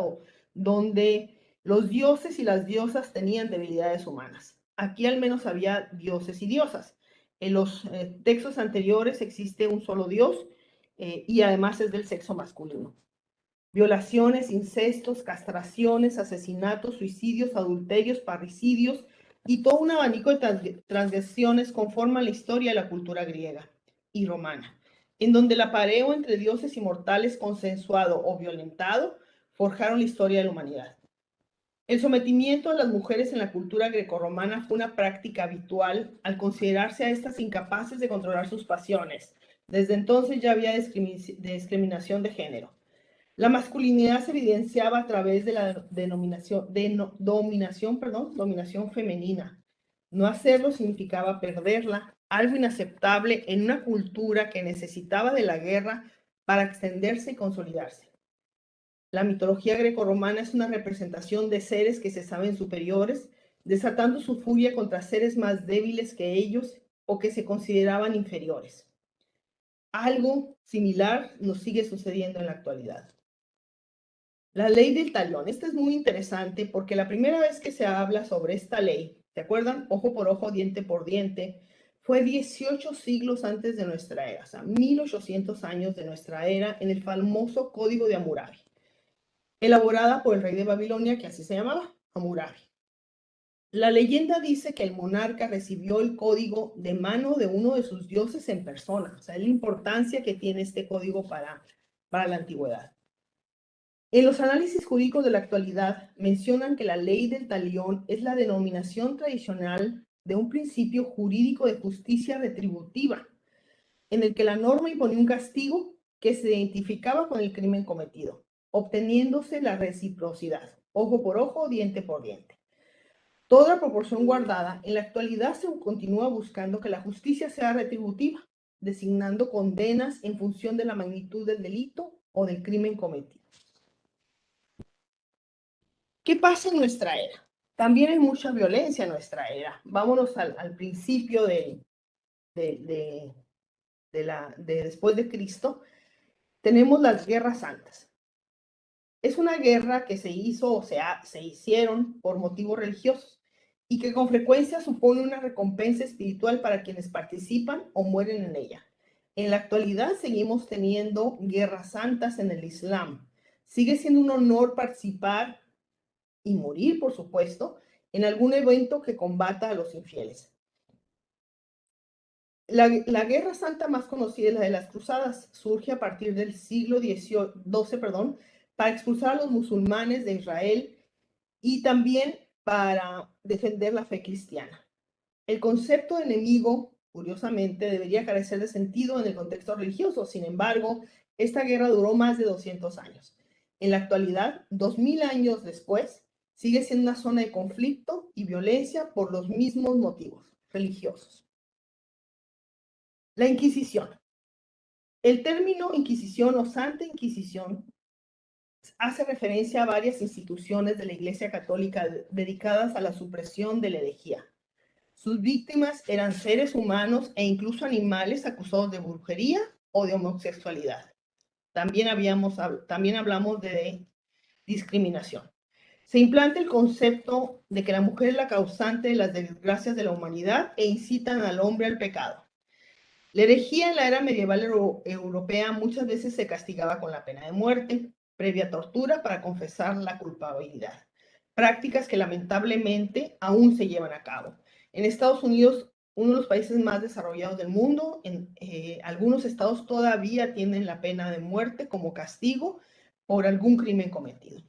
donde los dioses y las diosas tenían debilidades humanas. Aquí al menos había dioses y diosas. En los textos anteriores existe un solo dios y además es del sexo masculino. Violaciones, incestos, castraciones, asesinatos, suicidios, adulterios, parricidios y todo un abanico de transgresiones conforman la historia de la cultura griega y romana, en donde el apareo entre dioses y mortales consensuado o violentado forjaron la historia de la humanidad. El sometimiento a las mujeres en la cultura grecorromana fue una práctica habitual al considerarse a estas incapaces de controlar sus pasiones. Desde entonces ya había discriminación de género. La masculinidad se evidenciaba a través de la dominación femenina. No hacerlo significaba perderla, algo inaceptable en una cultura que necesitaba de la guerra para extenderse y consolidarse. La mitología grecorromana es una representación de seres que se saben superiores, desatando su furia contra seres más débiles que ellos o que se consideraban inferiores. Algo similar nos sigue sucediendo en la actualidad. La ley del talión. Esta es muy interesante porque la primera vez que se habla sobre esta ley, ¿se acuerdan? Ojo por ojo, diente por diente, fue 18 siglos antes de nuestra era, o sea, 1800 años de nuestra era, en el famoso Código de Hammurabi, elaborada por el rey de Babilonia, que así se llamaba, Hammurabi. La leyenda dice que el monarca recibió el código de mano de uno de sus dioses en persona, o sea, es la importancia que tiene este código para la antigüedad. En los análisis jurídicos de la actualidad mencionan que la ley del talión es la denominación tradicional de un principio jurídico de justicia retributiva, en el que la norma imponía un castigo que se identificaba con el crimen cometido. obteniéndose la reciprocidad, ojo por ojo, diente por diente. Toda proporción guardada, en la actualidad se continúa buscando que la justicia sea retributiva, designando condenas en función de la magnitud del delito o del crimen cometido. ¿Qué pasa en nuestra era? También hay mucha violencia en nuestra era. Vámonos al principio de después de Cristo. Tenemos las guerras santas. Es una guerra que se hizo o se hicieron por motivos religiosos y que con frecuencia supone una recompensa espiritual para quienes participan o mueren en ella. En la actualidad seguimos teniendo guerras santas en el Islam. Sigue siendo un honor participar y morir, por supuesto, en algún evento que combata a los infieles. La guerra santa más conocida es la de las cruzadas. Surge a partir del siglo XII, para expulsar a los musulmanes de Israel y también para defender la fe cristiana. El concepto de enemigo, curiosamente, debería carecer de sentido en el contexto religioso. Sin embargo, esta guerra duró más de 200 años. En la actualidad, 2000 años después, sigue siendo una zona de conflicto y violencia por los mismos motivos religiosos. La Inquisición. El término Inquisición o Santa Inquisición hace referencia a varias instituciones de la Iglesia Católica dedicadas a la supresión de la herejía. Sus víctimas eran seres humanos e incluso animales acusados de brujería o de homosexualidad. También hablamos de discriminación. Se implanta el concepto de que la mujer es la causante de las desgracias de la humanidad e incitan al hombre al pecado. La herejía en la era medieval europea muchas veces se castigaba con la pena de muerte, previa tortura para confesar la culpabilidad. Prácticas que lamentablemente aún se llevan a cabo. En Estados Unidos, uno de los países más desarrollados del mundo, algunos estados todavía tienen la pena de muerte como castigo por algún crimen cometido.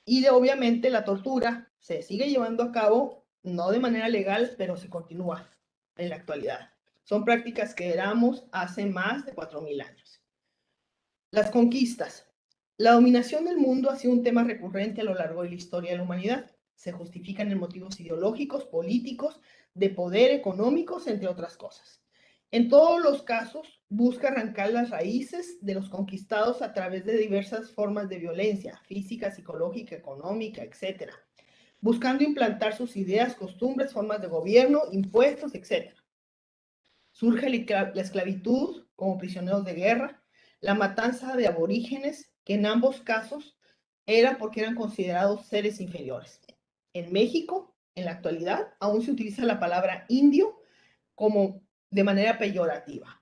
Y obviamente la tortura se sigue llevando a cabo, no de manera legal, pero se continúa en la actualidad. Son prácticas que éramos hace más de 4000 años. Las conquistas. La dominación del mundo ha sido un tema recurrente a lo largo de la historia de la humanidad. Se justifican en motivos ideológicos, políticos, de poder, económicos, entre otras cosas. En todos los casos, busca arrancar las raíces de los conquistados a través de diversas formas de violencia, física, psicológica, económica, etc., buscando implantar sus ideas, costumbres, formas de gobierno, impuestos, etc. Surge la esclavitud como prisioneros de guerra, la matanza de aborígenes, que en ambos casos era porque eran considerados seres inferiores. En México, en la actualidad, aún se utiliza la palabra indio como de manera peyorativa.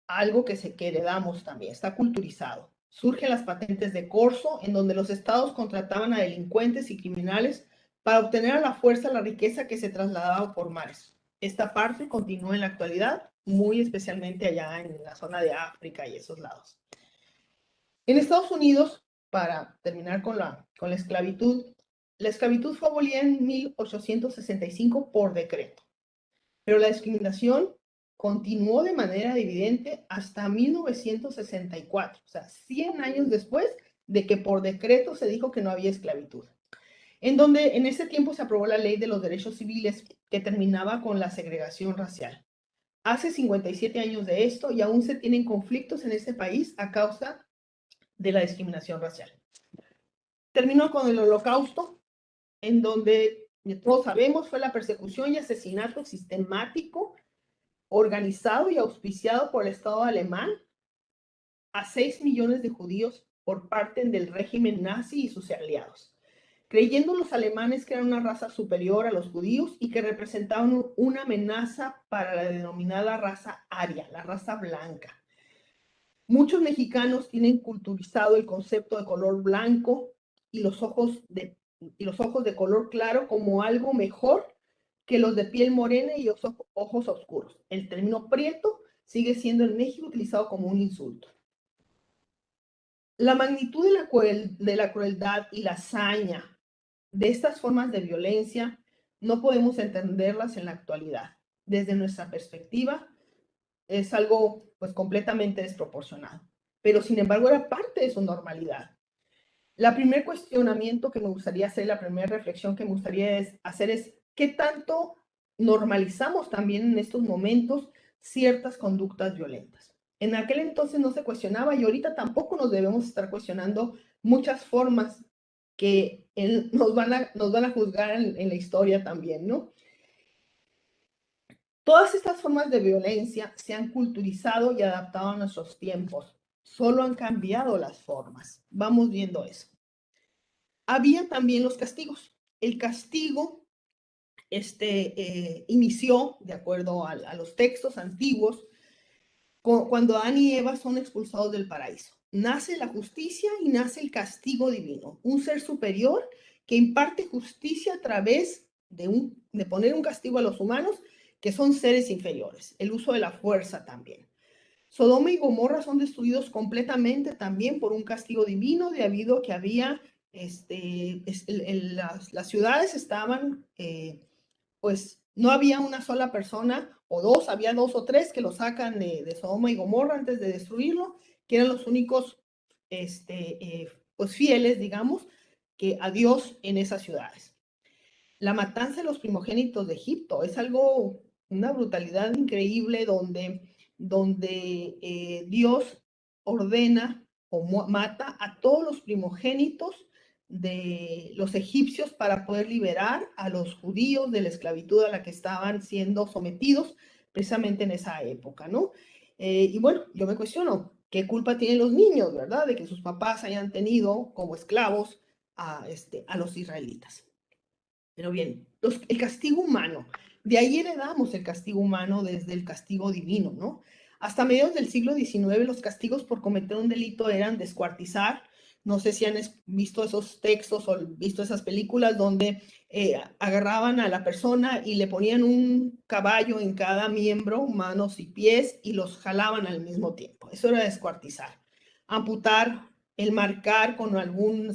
Algo que heredamos también, está culturizado. Surgen las patentes de corso, en donde los estados contrataban a delincuentes y criminales para obtener a la fuerza la riqueza que se trasladaba por mares. Esta parte continúa en la actualidad, muy especialmente allá en la zona de África y esos lados. En Estados Unidos, para terminar con la esclavitud, la esclavitud fue abolida en 1865 por decreto, pero la discriminación continuó de manera evidente hasta 1964, o sea, 100 años después de que por decreto se dijo que no había esclavitud, en donde en ese tiempo se aprobó la Ley de los Derechos Civiles que terminaba con la segregación racial. Hace 57 años de esto y aún se tienen conflictos en este país a causa de la discriminación racial. Terminó con el Holocausto, en donde todos sabemos fue la persecución y asesinato sistemático, organizado y auspiciado por el Estado alemán a 6 millones de judíos por parte del régimen nazi y sus aliados, creyendo los alemanes que eran una raza superior a los judíos y que representaban una amenaza para la denominada raza aria, la raza blanca. Muchos mexicanos tienen culturizado el concepto de color blanco y los ojos de color claro como algo mejor que los de piel morena y ojos oscuros. El término prieto sigue siendo en México utilizado como un insulto. La magnitud de la crueldad y la hazaña de estas formas de violencia no podemos entenderlas en la actualidad. Desde nuestra perspectiva, es algo pues completamente desproporcionado. pero sin embargo era parte de su normalidad. La primer cuestionamiento que me gustaría hacer, la primera reflexión que me gustaría hacer es ¿qué tanto normalizamos también en estos momentos ciertas conductas violentas? En aquel entonces no se cuestionaba y ahorita tampoco nos debemos estar cuestionando muchas formas que nos van a juzgar en la historia también, ¿no? Todas estas formas de violencia se han culturizado y adaptado a nuestros tiempos. Solo han cambiado las formas. Vamos viendo eso. Había también los castigos. El castigo inició, de acuerdo a los textos antiguos, cuando Adán y Eva son expulsados del paraíso. Nace la justicia y nace el castigo divino, un ser superior que imparte justicia a través de poner un castigo a los humanos, que son seres inferiores, el uso de la fuerza también. Sodoma y Gomorra son destruidos completamente también por un castigo divino, debido a que había, las ciudades estaban, pues no había una sola persona o dos, había dos o tres que lo sacan de Sodoma y Gomorra antes de destruirlo, que eran los únicos, pues fieles, digamos, que a Dios en esas ciudades. La matanza de los primogénitos de Egipto es algo, una brutalidad increíble donde Dios ordena o mata a todos los primogénitos de los egipcios para poder liberar a los judíos de la esclavitud a la que estaban siendo sometidos precisamente en esa época, ¿no? Y bueno, yo me cuestiono, ¿qué culpa tienen los niños, verdad? De que sus papás hayan tenido como esclavos a los israelitas. Pero bien, el castigo humano, de ahí heredamos el castigo humano desde el castigo divino, ¿no? Hasta mediados del siglo XIX los castigos por cometer un delito eran descuartizar. No sé si han visto esos textos o visto esas películas donde agarraban a la persona y le ponían un caballo en cada miembro, manos y pies, y los jalaban al mismo tiempo. Eso era descuartizar. Amputar, el marcar con algún,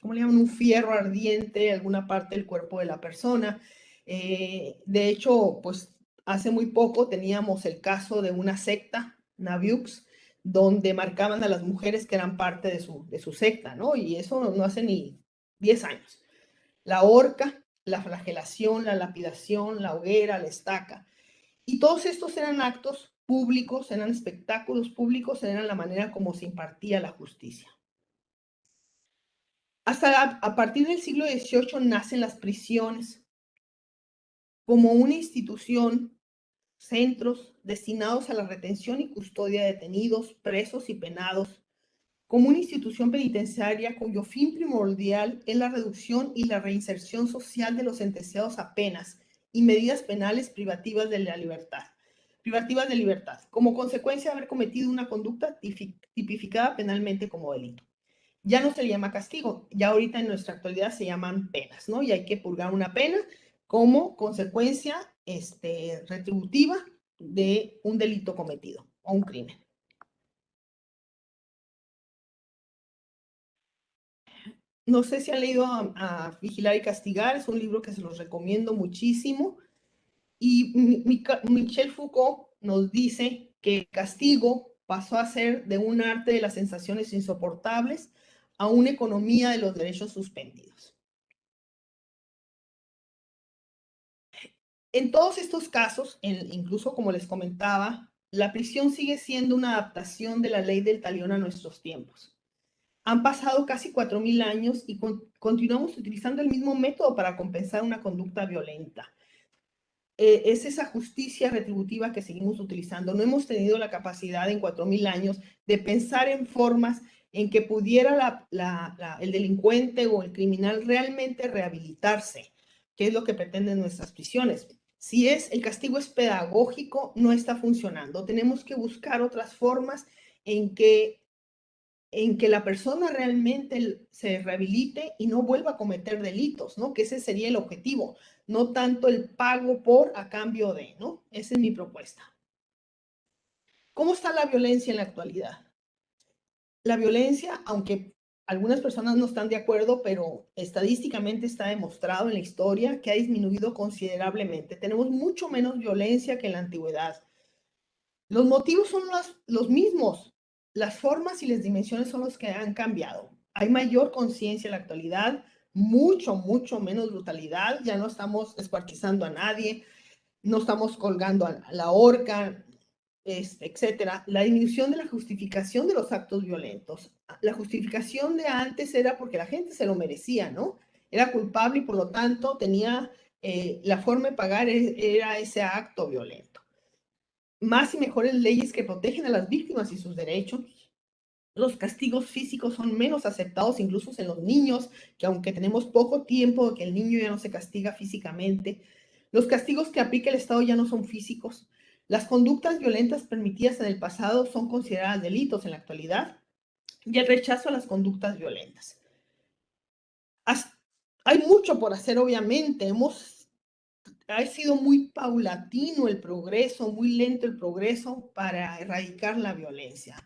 ¿cómo le llaman? Un fierro ardiente, alguna parte del cuerpo de la persona. De hecho, pues hace muy poco teníamos el caso de una secta, Naviux, donde marcaban a las mujeres que eran parte de su secta, ¿no? Y eso no hace ni 10 años. La horca, la flagelación, la lapidación, la hoguera, la estaca. Y todos estos eran actos públicos, eran espectáculos públicos, eran la manera como se impartía la justicia. Hasta a partir del siglo XVIII nacen las prisiones como una institución, centros destinados a la retención y custodia de detenidos, presos y penados, como una institución penitenciaria cuyo fin primordial es la reducción y la reinserción social de los sentenciados a penas y medidas penales privativas de la libertad. Privativas de libertad, como consecuencia de haber cometido una conducta tipificada penalmente como delito. Ya no se le llama castigo, ya ahorita en nuestra actualidad se llaman penas, ¿no? Y hay que purgar una pena como consecuencia retributiva de un delito cometido o un crimen. No sé si han leído a Vigilar y Castigar, es un libro que se los recomiendo muchísimo. Y Michel Foucault nos dice que el castigo pasó a ser de un arte de las sensaciones insoportables a una economía de los derechos suspendidos. En todos estos casos, incluso como les comentaba, la prisión sigue siendo una adaptación de la ley del talión a nuestros tiempos. Han pasado casi 4.000 años y continuamos utilizando el mismo método para compensar una conducta violenta. Es esa justicia retributiva que seguimos utilizando. No hemos tenido la capacidad en 4.000 años de pensar en formas en que pudiera el delincuente o el criminal realmente rehabilitarse, que es lo que pretenden nuestras prisiones. Si el castigo es pedagógico, no está funcionando. Tenemos que buscar otras formas en que la persona realmente se rehabilite y no vuelva a cometer delitos, ¿no? Que ese sería el objetivo, no tanto el pago por a cambio de, ¿no? Esa es mi propuesta. ¿Cómo está la violencia en la actualidad? La violencia, aunque algunas personas no están de acuerdo, pero estadísticamente está demostrado en la historia que ha disminuido considerablemente. Tenemos mucho menos violencia que en la antigüedad. Los motivos son los mismos. las formas y las dimensiones son los que han cambiado. Hay mayor conciencia en la actualidad, mucho menos brutalidad, ya no estamos descuartizando a nadie, no estamos colgando a la horca, etcétera. La disminución de la justificación de los actos violentos. La justificación de antes era porque la gente se lo merecía, ¿no? Era culpable y por lo tanto tenía, la forma de pagar era ese acto violento. Más y mejores leyes que protegen a las víctimas y sus derechos. Los castigos físicos son menos aceptados incluso en los niños, que aunque tenemos poco tiempo, que el niño ya no se castiga físicamente. Los castigos que aplica el Estado ya no son físicos. Las conductas violentas permitidas en el pasado son consideradas delitos en la actualidad y el rechazo a las conductas violentas. Hay mucho por hacer, obviamente. Ha sido muy paulatino el progreso, muy lento el progreso para erradicar la violencia.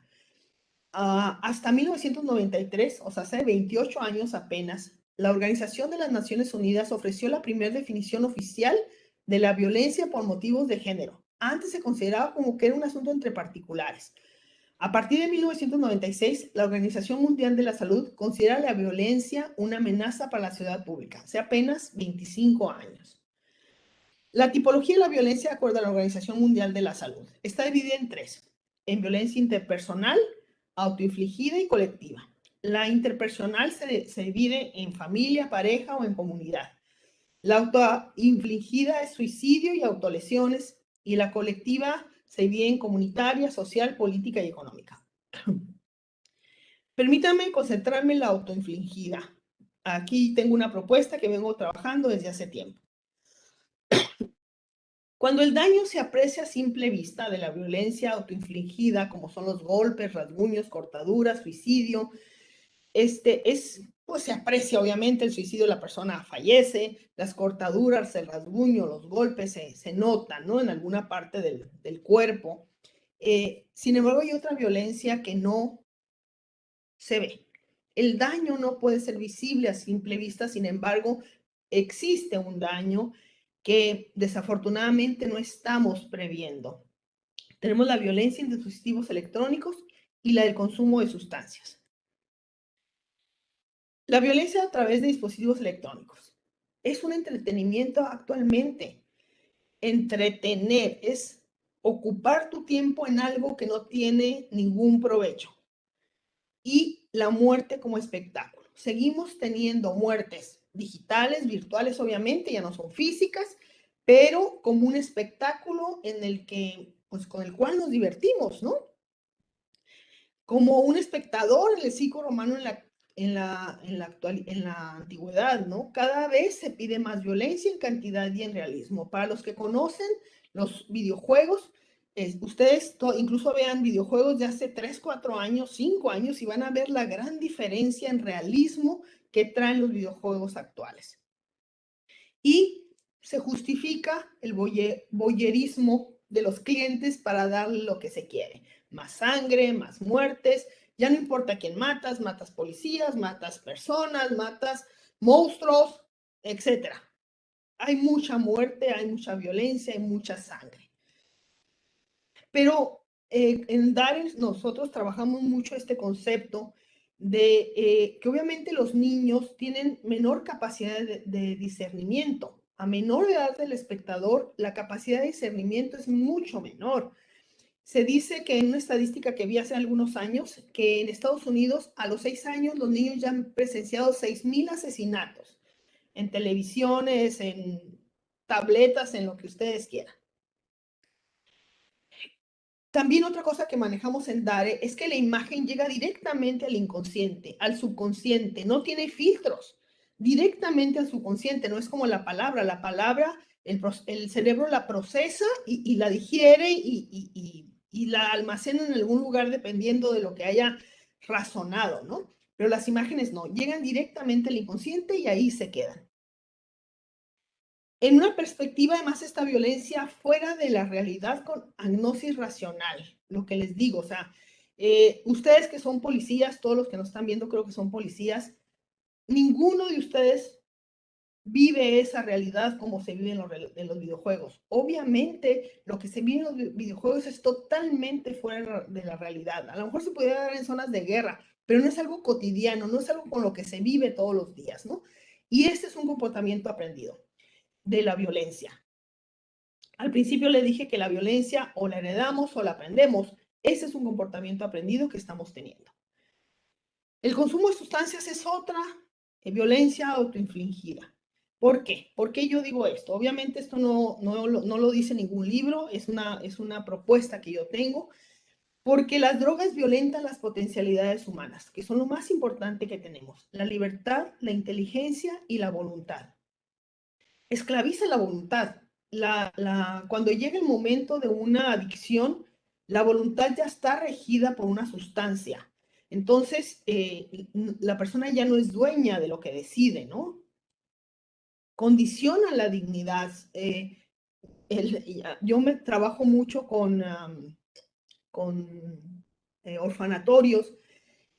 Hasta 1993, o sea, hace 28 años apenas, la Organización de las Naciones Unidas ofreció la primera definición oficial de la violencia por motivos de género. Antes se consideraba como que era un asunto entre particulares. A partir de 1996, la Organización Mundial de la Salud considera la violencia una amenaza para la seguridad pública, hace apenas 25 años. La tipología de la violencia, de acuerdo a la Organización Mundial de la Salud, está dividida en tres: en violencia interpersonal, autoinfligida y colectiva. La interpersonal se divide en familia, pareja o en comunidad. La autoinfligida es suicidio y autolesiones, y la colectiva se divide en comunitaria, social, política y económica. Permítame concentrarme en la autoinfligida. Aquí tengo una propuesta que vengo trabajando desde hace tiempo. Cuando el daño se aprecia a simple vista de la violencia autoinfligida, como son los golpes, rasguños, cortaduras, suicidio, pues se aprecia obviamente el suicidio, la persona fallece, las cortaduras, el rasguño, los golpes se notan, ¿no? En alguna parte del cuerpo. Sin embargo, hay otra violencia que no se ve. El daño no puede ser visible a simple vista, sin embargo, existe un daño que desafortunadamente no estamos previendo. Tenemos la violencia en dispositivos electrónicos y la del consumo de sustancias. La violencia a través de dispositivos electrónicos es un entretenimiento actualmente. Entretener es ocupar tu tiempo en algo que no tiene ningún provecho. Y la muerte como espectáculo. Seguimos teniendo muertes digitales, virtuales, obviamente, ya no son físicas, pero como un espectáculo en el que, pues con el cual nos divertimos, ¿no? Como un espectador en el circo romano en la antigüedad, ¿no? Cada vez se pide más violencia en cantidad y en realismo. Para los que conocen los videojuegos, ustedes incluso vean videojuegos de hace 3, 4 años, 5 años y van a ver la gran diferencia en realismo que traen los videojuegos actuales. Y se justifica el voyerismo de los clientes para darle lo que se quiere. Más sangre, más muertes. Ya no importa quién matas policías, matas personas, matas monstruos, etc. Hay mucha muerte, hay mucha violencia, hay mucha sangre. Pero en DARE nosotros trabajamos mucho este concepto de que obviamente los niños tienen menor capacidad de discernimiento. A menor edad del espectador, la capacidad de discernimiento es mucho menor. Se dice que en una estadística que vi hace algunos años, que en Estados Unidos a los 6 años los niños ya han presenciado 6,000 asesinatos en televisiones, en tabletas, en lo que ustedes quieran. También otra cosa que manejamos en DARE es que la imagen llega directamente al inconsciente, al subconsciente, no tiene filtros, directamente al subconsciente, no es como la palabra, el cerebro la procesa y la digiere y la almacena en algún lugar dependiendo de lo que haya razonado, ¿no? Pero las imágenes no, llegan directamente al inconsciente y ahí se quedan. En una perspectiva, además, esta violencia fuera de la realidad con agnosis racional, lo que les digo, o sea, ustedes que son policías, todos los que nos están viendo creo que son policías, ninguno de ustedes vive esa realidad como se vive en los videojuegos. Obviamente, lo que se vive en los videojuegos es totalmente fuera de la realidad. A lo mejor se puede dar en zonas de guerra, pero no es algo cotidiano, no es algo con lo que se vive todos los días, ¿no? Y este es un comportamiento aprendido de la violencia. Al principio le dije que la violencia o la heredamos o la aprendemos. Ese es un comportamiento aprendido que estamos teniendo. El consumo de sustancias es otra violencia autoinfligida. ¿Por qué? ¿Por qué yo digo esto? Obviamente esto no lo dice ningún libro, es una propuesta que yo tengo, porque las drogas violentan las potencialidades humanas, que son lo más importante que tenemos, la libertad, la inteligencia y la voluntad. Esclaviza la voluntad. Cuando llega el momento de una adicción, la voluntad ya está regida por una sustancia. Entonces, la persona ya no es dueña de lo que decide, ¿no? Condiciona la dignidad. Yo me trabajo mucho con orfanatorios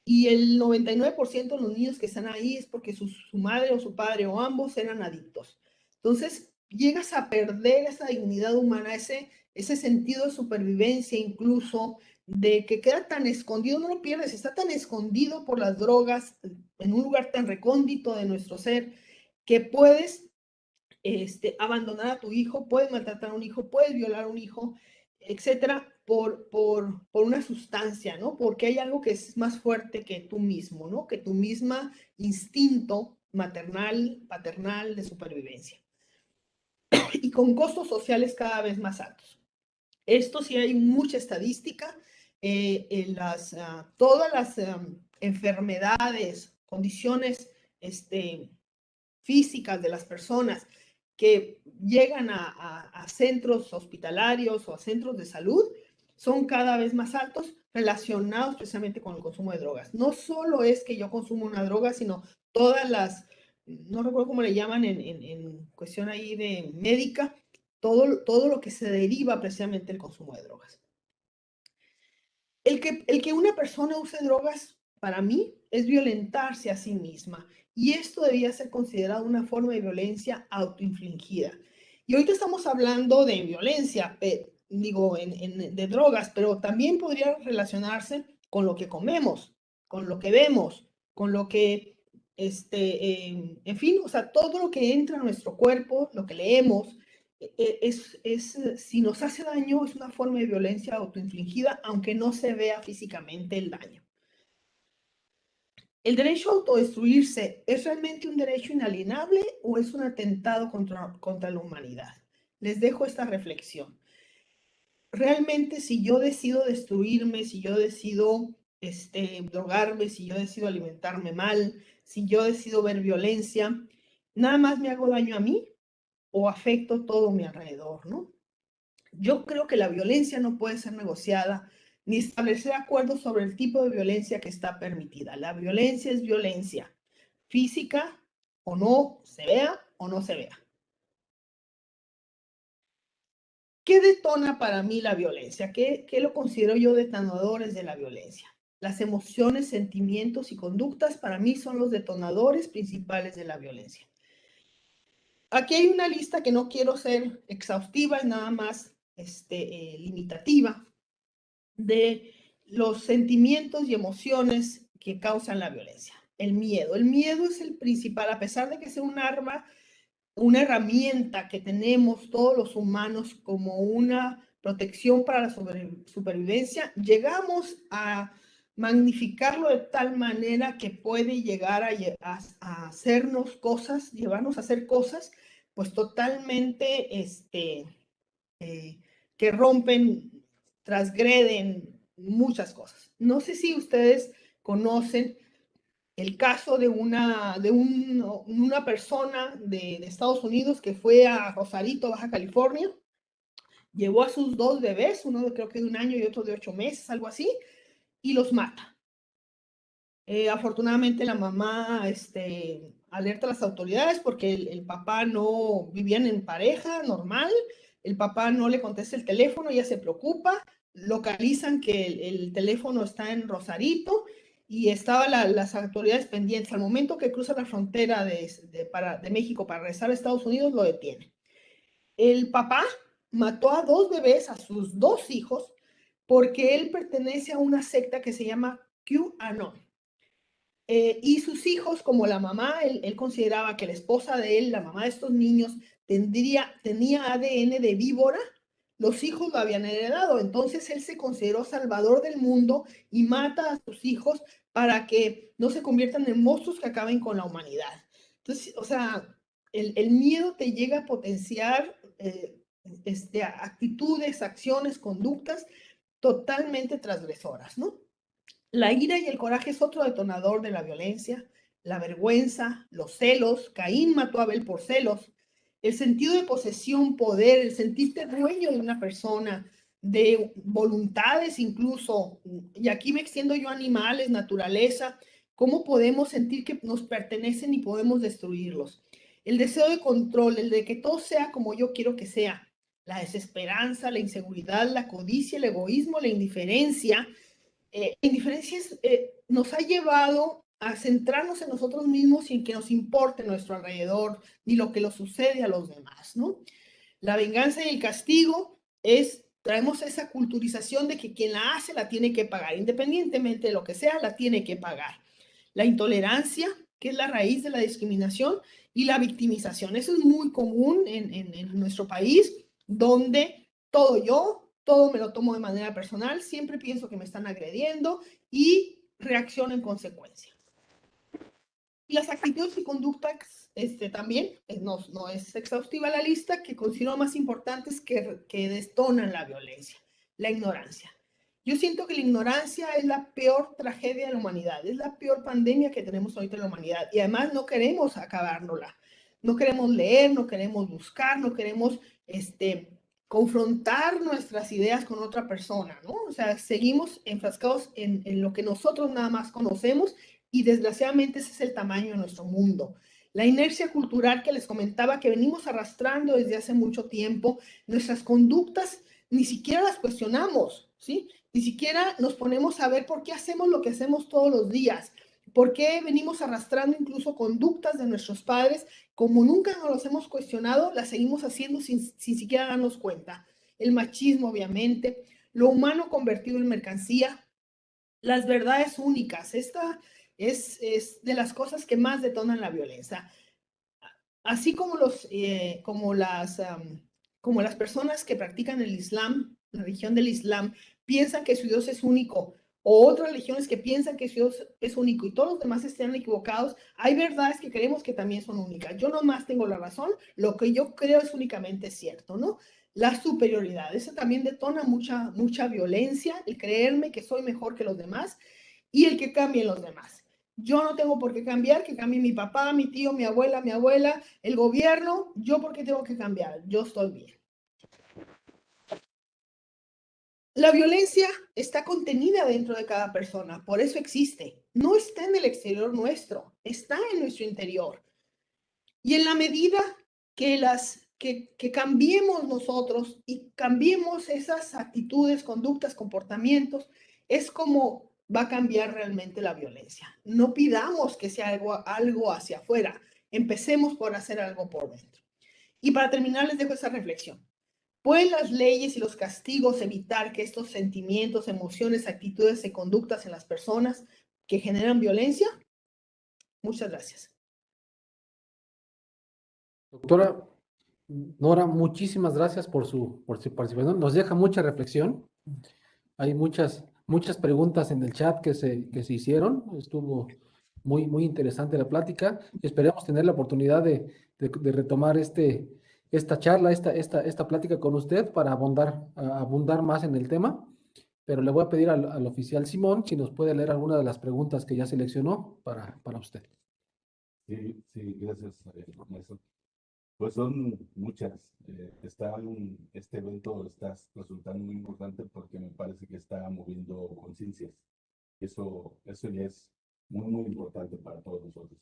y el 99% de los niños que están ahí es porque su madre o su padre o ambos eran adictos. Entonces, llegas a perder esa dignidad humana, ese sentido de supervivencia incluso, de que queda tan escondido, no lo pierdes, está tan escondido por las drogas, en un lugar tan recóndito de nuestro ser, que puedes abandonar a tu hijo, puedes maltratar a un hijo, puedes violar a un hijo, etcétera, por una sustancia, ¿no? Porque hay algo que es más fuerte que tú mismo, ¿no? Que tu misma instinto maternal, paternal de supervivencia. Y con costos sociales cada vez más altos. Esto sí hay mucha estadística. Todas las enfermedades, condiciones físicas de las personas que llegan a centros hospitalarios o a centros de salud son cada vez más altos relacionados precisamente con el consumo de drogas. No solo es que yo consumo una droga, sino todas las, no recuerdo cómo le llaman en cuestión ahí de médica, todo lo que se deriva precisamente del consumo de drogas. El que una persona use drogas, para mí, es violentarse a sí misma. Y esto debía ser considerado una forma de violencia autoinfligida. Y ahorita estamos hablando de violencia, de drogas, pero también podría relacionarse con lo que comemos, con lo que vemos, con lo que, en fin, o sea, todo lo que entra a nuestro cuerpo, lo que leemos, si nos hace daño, es una forma de violencia autoinfligida, aunque no se vea físicamente el daño. ¿El derecho a autodestruirse es realmente un derecho inalienable o es un atentado contra la humanidad? Les dejo esta reflexión. Realmente, si yo decido destruirme, si yo decido drogarme, si yo decido alimentarme mal, si yo decido ver violencia, ¿nada más me hago daño a mí o afecto todo mi alrededor, no? Yo creo que la violencia no puede ser negociada ni establecer acuerdos sobre el tipo de violencia que está permitida. La violencia es violencia física o no se vea o no se vea. ¿Qué detona para mí la violencia? ¿Qué lo considero yo detonadores de la violencia? Las emociones, sentimientos y conductas para mí son los detonadores principales de la violencia. Aquí hay una lista que no quiero ser exhaustiva, es nada más limitativa, de los sentimientos y emociones que causan la violencia. El miedo es el principal, a pesar de que sea un arma, una herramienta que tenemos todos los humanos como una protección para la supervivencia, llegamos a magnificarlo de tal manera que puede llegar a hacernos cosas, llevarnos a hacer cosas, pues totalmente que rompen, transgreden muchas cosas. No sé si ustedes conocen el caso de una persona de Estados Unidos que fue a Rosarito, Baja California, llevó a sus 2 bebés, uno creo que de 1 año y otro de 8 meses, algo así, y los mata. Afortunadamente la mamá alerta a las autoridades porque el papá no, vivían en pareja normal, el papá no le contesta el teléfono, ella se preocupa, localizan que el teléfono está en Rosarito y estaban las autoridades pendientes. Al momento que cruza la frontera de México para regresar a Estados Unidos, lo detienen. El papá mató a 2 bebés, a sus 2 hijos, porque él pertenece a una secta que se llama QAnon. Y sus hijos, como la mamá, él consideraba que la esposa de él, la mamá de estos niños, tenía ADN de víbora, los hijos lo habían heredado. Entonces él se consideró salvador del mundo y mata a sus hijos para que no se conviertan en monstruos que acaben con la humanidad. Entonces, o sea, el miedo te llega a potenciar actitudes, acciones, conductas totalmente transgresoras, ¿no? La ira y el coraje es otro detonador de la violencia, la vergüenza, los celos. Caín mató a Abel por celos. El sentido de posesión, poder, el sentirte dueño de una persona, de voluntades incluso, y aquí me extiendo yo a animales, naturaleza, cómo podemos sentir que nos pertenecen y podemos destruirlos. El deseo de control, el de que todo sea como yo quiero que sea, la desesperanza, la inseguridad, la codicia, el egoísmo, la indiferencia. Indiferencia nos ha llevado a centrarnos en nosotros mismos sin que nos importe nuestro alrededor ni lo que nos sucede a los demás, ¿no? La venganza y el castigo traemos esa culturización de que quien la hace la tiene que pagar, independientemente de lo que sea, la tiene que pagar. La intolerancia, que es la raíz de la discriminación, y la victimización. Eso es muy común en nuestro país, donde todo me lo tomo de manera personal, siempre pienso que me están agrediendo y reacciono en consecuencia. Y las actitudes y conductas también, no es exhaustiva la lista, que considero más importantes que detonan la violencia, la ignorancia. Yo siento que la ignorancia es la peor tragedia de la humanidad, es la peor pandemia que tenemos ahorita en la humanidad, y además no queremos acabárnosla. No queremos leer, no queremos buscar, no queremos confrontar nuestras ideas con otra persona, ¿no? O sea, seguimos enfrascados en lo que nosotros nada más conocemos, y desgraciadamente ese es el tamaño de nuestro mundo. La inercia cultural que les comentaba, que venimos arrastrando desde hace mucho tiempo, nuestras conductas ni siquiera las cuestionamos, ¿sí? Ni siquiera nos ponemos a ver por qué hacemos lo que hacemos todos los días, por qué venimos arrastrando incluso conductas de nuestros padres, como nunca nos los hemos cuestionado, las seguimos haciendo sin siquiera darnos cuenta. El machismo, obviamente, lo humano convertido en mercancía, las verdades únicas. Esta es de las cosas que más detonan la violencia. Así como como las personas que practican el Islam, la religión del Islam, piensan que su Dios es único, o otras religiones que piensan que su Dios es único y todos los demás están equivocados, hay verdades que creemos que también son únicas. Yo nomás tengo la razón, lo que yo creo es únicamente cierto, ¿no? La superioridad, eso también detona mucha violencia, el creerme que soy mejor que los demás y el que cambien los demás. Yo no tengo por qué cambiar, que cambie mi papá, mi tío, mi abuela, el gobierno. Yo, ¿por qué tengo que cambiar? Yo estoy bien. La violencia está contenida dentro de cada persona, por eso existe. No está en el exterior nuestro, está en nuestro interior. Y en la medida que cambiemos nosotros y cambiemos esas actitudes, conductas, comportamientos, es como va a cambiar realmente la violencia. No pidamos que sea algo hacia afuera, empecemos por hacer algo por dentro. Y para terminar les dejo esa reflexión. ¿Pueden las leyes y los castigos evitar que estos sentimientos, emociones, actitudes y conductas en las personas que generan violencia? Muchas gracias. Doctora Nora, muchísimas gracias por su participación. Nos deja mucha reflexión. Hay muchas preguntas en el chat que se hicieron. Estuvo muy interesante la plática. Esperemos tener la oportunidad de retomar esta charla, esta plática con usted para abundar más en el tema. Pero le voy a pedir al oficial Simón si nos puede leer alguna de las preguntas que ya seleccionó para usted. Sí, gracias, maestro. Pues son muchas. Este evento está resultando muy importante porque me parece que está moviendo conciencias. Eso ya es muy importante para todos nosotros.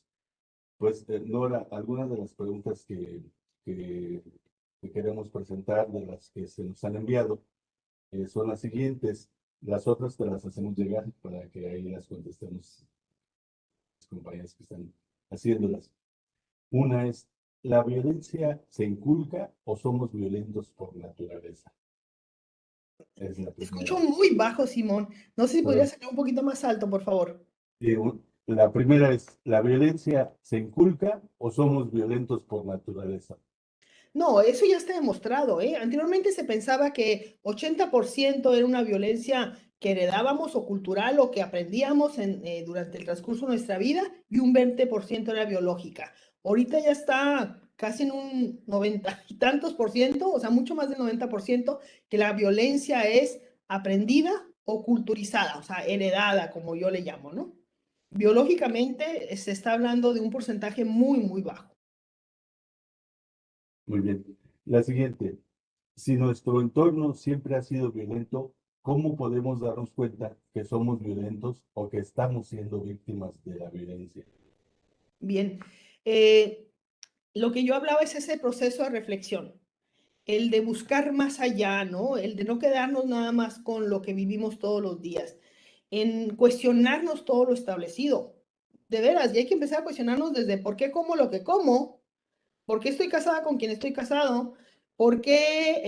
Pues, Nora, algunas de las preguntas que queremos presentar, de las que se nos han enviado, son las siguientes. Las otras te las hacemos llegar para que ahí las contestemos las compañeras que están haciéndolas. Una es, ¿la violencia se inculca o somos violentos por naturaleza? Es la Te primera. escucho muy bajo, Simón. No sé si Perdón. podrías sacar un poquito más alto, por favor. La primera es, ¿la violencia se inculca o somos violentos por naturaleza? No, eso ya está demostrado, ¿eh? Anteriormente se pensaba que 80% era una violencia que heredábamos o cultural o que aprendíamos durante el transcurso de nuestra vida y un 20% era biológica. Ahorita ya está casi en un 90 y tantos por ciento, o sea, mucho más del 90%, que la violencia es aprendida o culturizada, o sea, heredada, como yo le llamo, ¿no? Biológicamente se está hablando de un porcentaje muy, muy bajo. Muy bien. La siguiente, si nuestro entorno siempre ha sido violento, ¿cómo podemos darnos cuenta que somos violentos o que estamos siendo víctimas de la violencia? Bien, lo que yo hablaba es ese proceso de reflexión, el de buscar más allá, ¿no? El de no quedarnos nada más con lo que vivimos todos los días, en cuestionarnos todo lo establecido. De veras, y hay que empezar a cuestionarnos desde por qué como lo que como, por qué estoy casada con quien estoy casado, por qué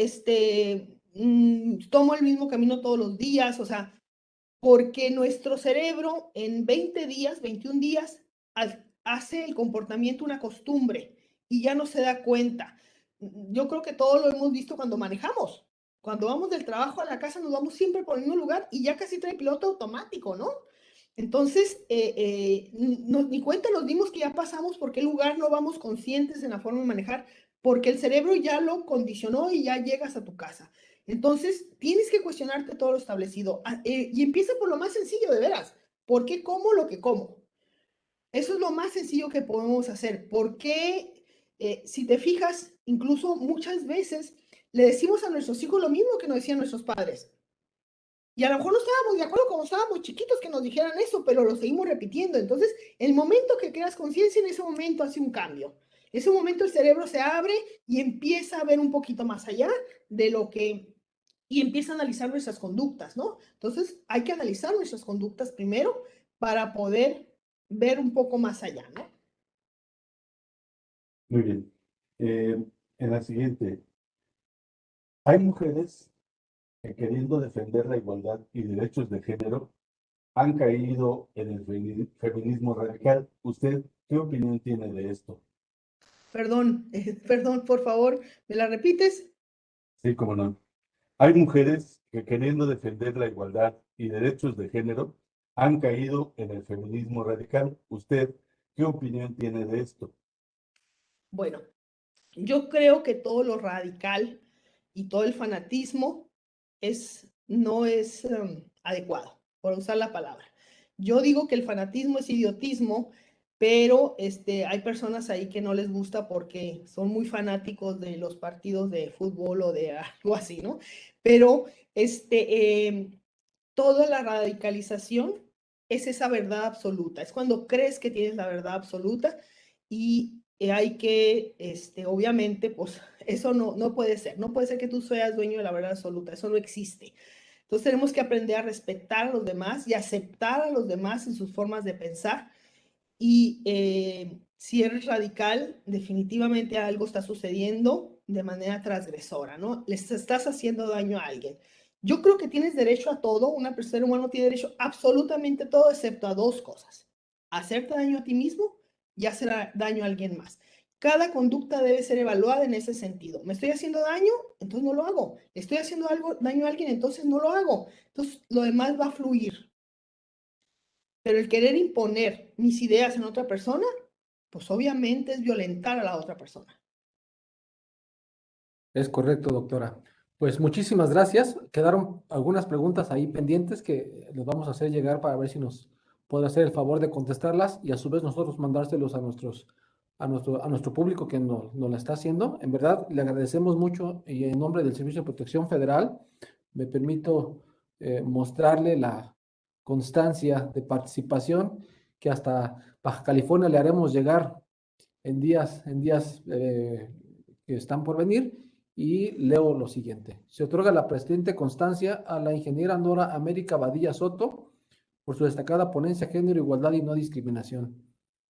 tomo el mismo camino todos los días, o sea, porque nuestro cerebro en 20 días, 21 días, hace el comportamiento una costumbre y ya no se da cuenta. Yo creo que todo lo hemos visto cuando manejamos. Cuando vamos del trabajo a la casa nos vamos siempre por el mismo lugar y ya casi trae piloto automático, ¿no? Entonces, ni cuenta nos dimos que ya pasamos por qué lugar no vamos conscientes en la forma de manejar, porque el cerebro ya lo condicionó y ya llegas a tu casa. Entonces, tienes que cuestionarte todo lo establecido y empieza por lo más sencillo, de veras. ¿Por qué como lo que como? Eso es lo más sencillo que podemos hacer. ¿Por qué, si te fijas, incluso muchas veces le decimos a nuestros hijos lo mismo que nos decían nuestros padres? Y a lo mejor no estábamos de acuerdo cuando estábamos chiquitos que nos dijeran eso, pero lo seguimos repitiendo. Entonces, el momento que creas conciencia, en ese momento hace un cambio. En ese momento el cerebro se abre y empieza a ver un poquito más allá de lo que, y empieza a analizar nuestras conductas, ¿no? Entonces, hay que analizar nuestras conductas primero para poder ver un poco más allá, ¿no? Muy bien. En la siguiente, hay mujeres que queriendo defender la igualdad y derechos de género han caído en el feminismo radical. ¿Usted qué opinión tiene de esto? Perdón, perdón, por favor, ¿me la repites? Sí, cómo no. Hay mujeres que queriendo defender la igualdad y derechos de género han caído en el feminismo radical. ¿Usted qué opinión tiene de esto? Bueno, yo creo que todo lo radical y todo el fanatismo no es adecuado, por usar la palabra. Yo digo que el fanatismo es idiotismo, pero hay personas ahí que no les gusta porque son muy fanáticos de los partidos de fútbol o de algo así, ¿no? Pero toda la radicalización es esa verdad absoluta, es cuando crees que tienes la verdad absoluta y hay que, obviamente, pues eso no puede ser, no puede ser que tú seas dueño de la verdad absoluta, eso no existe. Entonces tenemos que aprender a respetar a los demás y aceptar a los demás en sus formas de pensar y si eres radical, definitivamente algo está sucediendo de manera transgresora, ¿no? Les estás haciendo daño a alguien. Yo creo que tienes derecho a todo, una persona humana tiene derecho a absolutamente todo, excepto a dos cosas: hacerte daño a ti mismo y hacer daño a alguien más. Cada conducta debe ser evaluada en ese sentido. ¿Me estoy haciendo daño? Entonces no lo hago. ¿Estoy haciendo daño a alguien? Entonces no lo hago. Entonces lo demás va a fluir. Pero el querer imponer mis ideas en otra persona, pues obviamente es violentar a la otra persona. Es correcto, doctora. Pues muchísimas gracias. Quedaron algunas preguntas ahí pendientes que les vamos a hacer llegar para ver si nos puede hacer el favor de contestarlas y a su vez nosotros mandárselos a nuestro público que nos la está haciendo. En verdad, le agradecemos mucho y en nombre del Servicio de Protección Federal me permito mostrarle la constancia de participación que hasta Baja California le haremos llegar en días que están por venir y leo lo siguiente. Se otorga la presente constancia a la ingeniera Nora América Badilla Soto por su destacada ponencia Género, Igualdad y No Discriminación.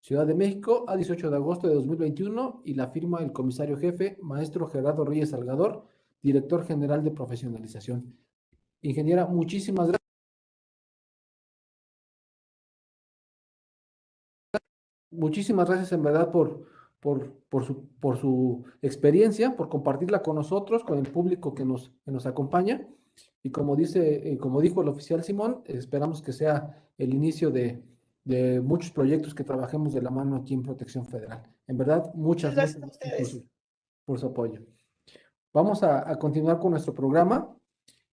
Ciudad de México, a 18 de agosto de 2021, y la firma el comisario jefe, maestro Gerardo Reyes Salgador, director general de profesionalización. Ingeniera, muchísimas gracias. Muchísimas gracias en verdad por su experiencia, por compartirla con nosotros, con el público que nos acompaña. Y como dijo el oficial Simón, esperamos que sea el inicio de muchos proyectos que trabajemos de la mano aquí en Protección Federal. En verdad, muchas Gracias a gracias ustedes. por su apoyo. Vamos a continuar con nuestro programa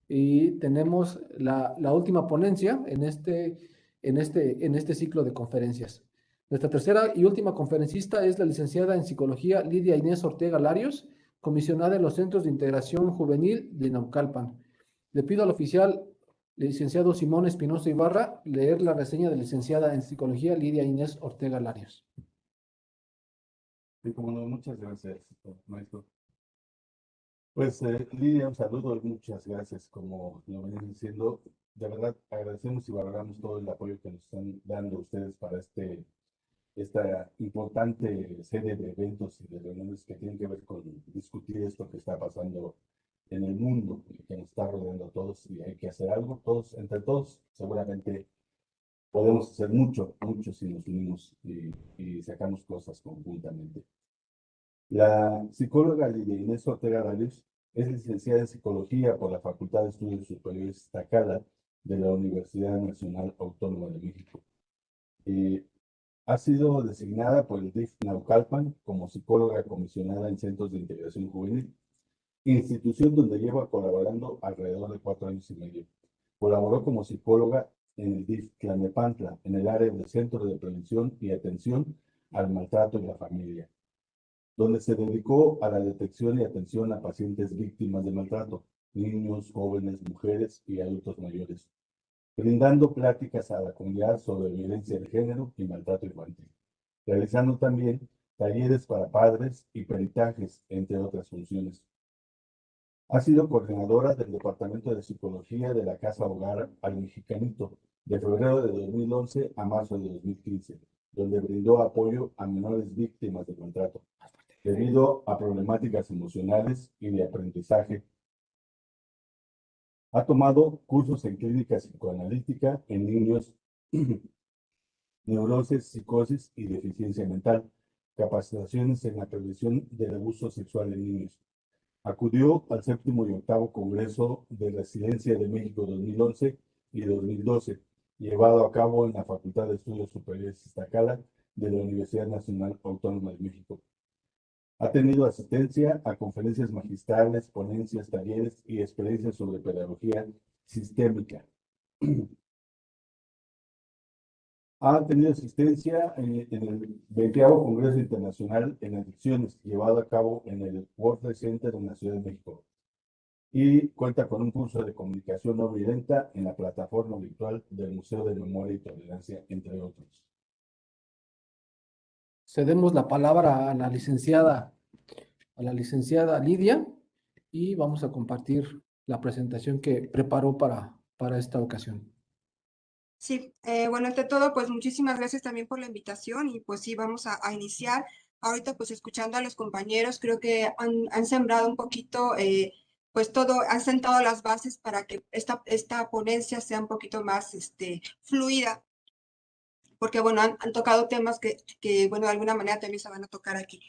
y tenemos la última ponencia en este ciclo de conferencias. Nuestra tercera y última conferencista es la licenciada en Psicología Lidia Inés Ortega Larios, comisionada en los Centros de Integración Juvenil de Naucalpan. Le pido al oficial licenciado Simón Espinosa Ibarra leer la reseña de licenciada en Psicología Lidia Inés Ortega Larios. Sí, como no, muchas gracias, maestro. Pues, Lidia, un saludo y muchas gracias, como lo venían diciendo. De verdad, agradecemos y valoramos todo el apoyo que nos están dando ustedes para esta importante serie de eventos y de reuniones que tienen que ver con discutir esto que está pasando en el mundo, que nos está rodeando a todos y hay que hacer algo, todos, entre todos, seguramente podemos hacer mucho, mucho si nos unimos y sacamos cosas conjuntamente. La psicóloga Lidia Inés Ortega Larios es licenciada en Psicología por la Facultad de Estudios Superiores Iztacala de la Universidad Nacional Autónoma de México. Ha sido designada por el DIF Naucalpan como psicóloga comisionada en Centros de Integración Juvenil, institución donde lleva colaborando alrededor de 4 años y medio. Colaboró como psicóloga en el DIF Tlalnepantla, en el área del Centro de Prevención y Atención al Maltrato en la Familia, donde se dedicó a la detección y atención a pacientes víctimas de maltrato, niños, jóvenes, mujeres y adultos mayores, brindando pláticas a la comunidad sobre violencia de género y maltrato infantil, realizando también talleres para padres y peritajes, entre otras funciones. Ha sido coordinadora del Departamento de Psicología de la Casa Hogar al Mexicanito, de febrero de 2011 a marzo de 2015, donde brindó apoyo a menores víctimas de maltrato, debido a problemáticas emocionales y de aprendizaje. Ha tomado cursos en clínica psicoanalítica en niños, neurosis, psicosis y deficiencia mental, capacitaciones en la prevención del abuso sexual en niños. Acudió al 7º y 8º Congreso de Resiliencia de México 2011 y 2012, llevado a cabo en la Facultad de Estudios Superiores Iztacala de la Universidad Nacional Autónoma de México. Ha tenido asistencia a conferencias magistrales, ponencias, talleres y experiencias sobre pedagogía sistémica. Ha tenido asistencia en el 20º Congreso Internacional en Adicciones, llevado a cabo en el World Trade Center en la Ciudad de México. Y cuenta con un curso de comunicación no violenta en la plataforma virtual del Museo de Memoria y Tolerancia, entre otros. Cedemos la palabra a la licenciada Lidia y vamos a compartir la presentación que preparó para esta ocasión. Sí, bueno, ante todo, pues muchísimas gracias también por la invitación y pues sí, vamos a iniciar. Ahorita pues escuchando a los compañeros, creo que han sembrado un poquito, pues todo, han sentado las bases para que esta ponencia sea un poquito más fluida, porque bueno, han tocado temas que, bueno, de alguna manera también se van a tocar aquí.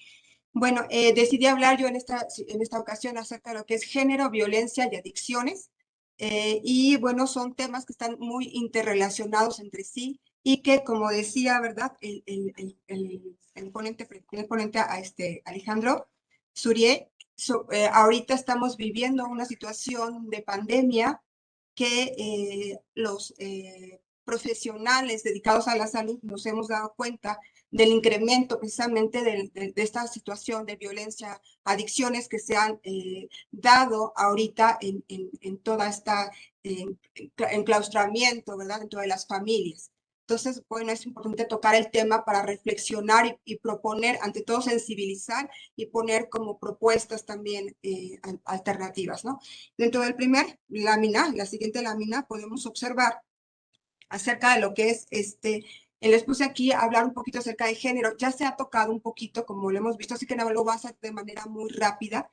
Bueno, decidí hablar yo en esta ocasión acerca de lo que es género, violencia y adicciones. Y bueno, son temas que están muy interrelacionados entre sí y que, como decía, ¿verdad? El ponente Alejandro Surié, ahorita estamos viviendo una situación de pandemia que los profesionales dedicados a la salud nos hemos dado cuenta del incremento precisamente de esta situación de violencia, adicciones que se han dado ahorita en toda esta enclaustramiento, ¿verdad? Dentro de las familias. Entonces, bueno, es importante tocar el tema para reflexionar y proponer, ante todo sensibilizar y poner como propuestas también alternativas, ¿no? Dentro del primer lámina, la siguiente lámina, podemos observar acerca de lo que es les puse aquí a hablar un poquito acerca de género. Ya se ha tocado un poquito, como lo hemos visto, así que no lo voy a hacer de manera muy rápida.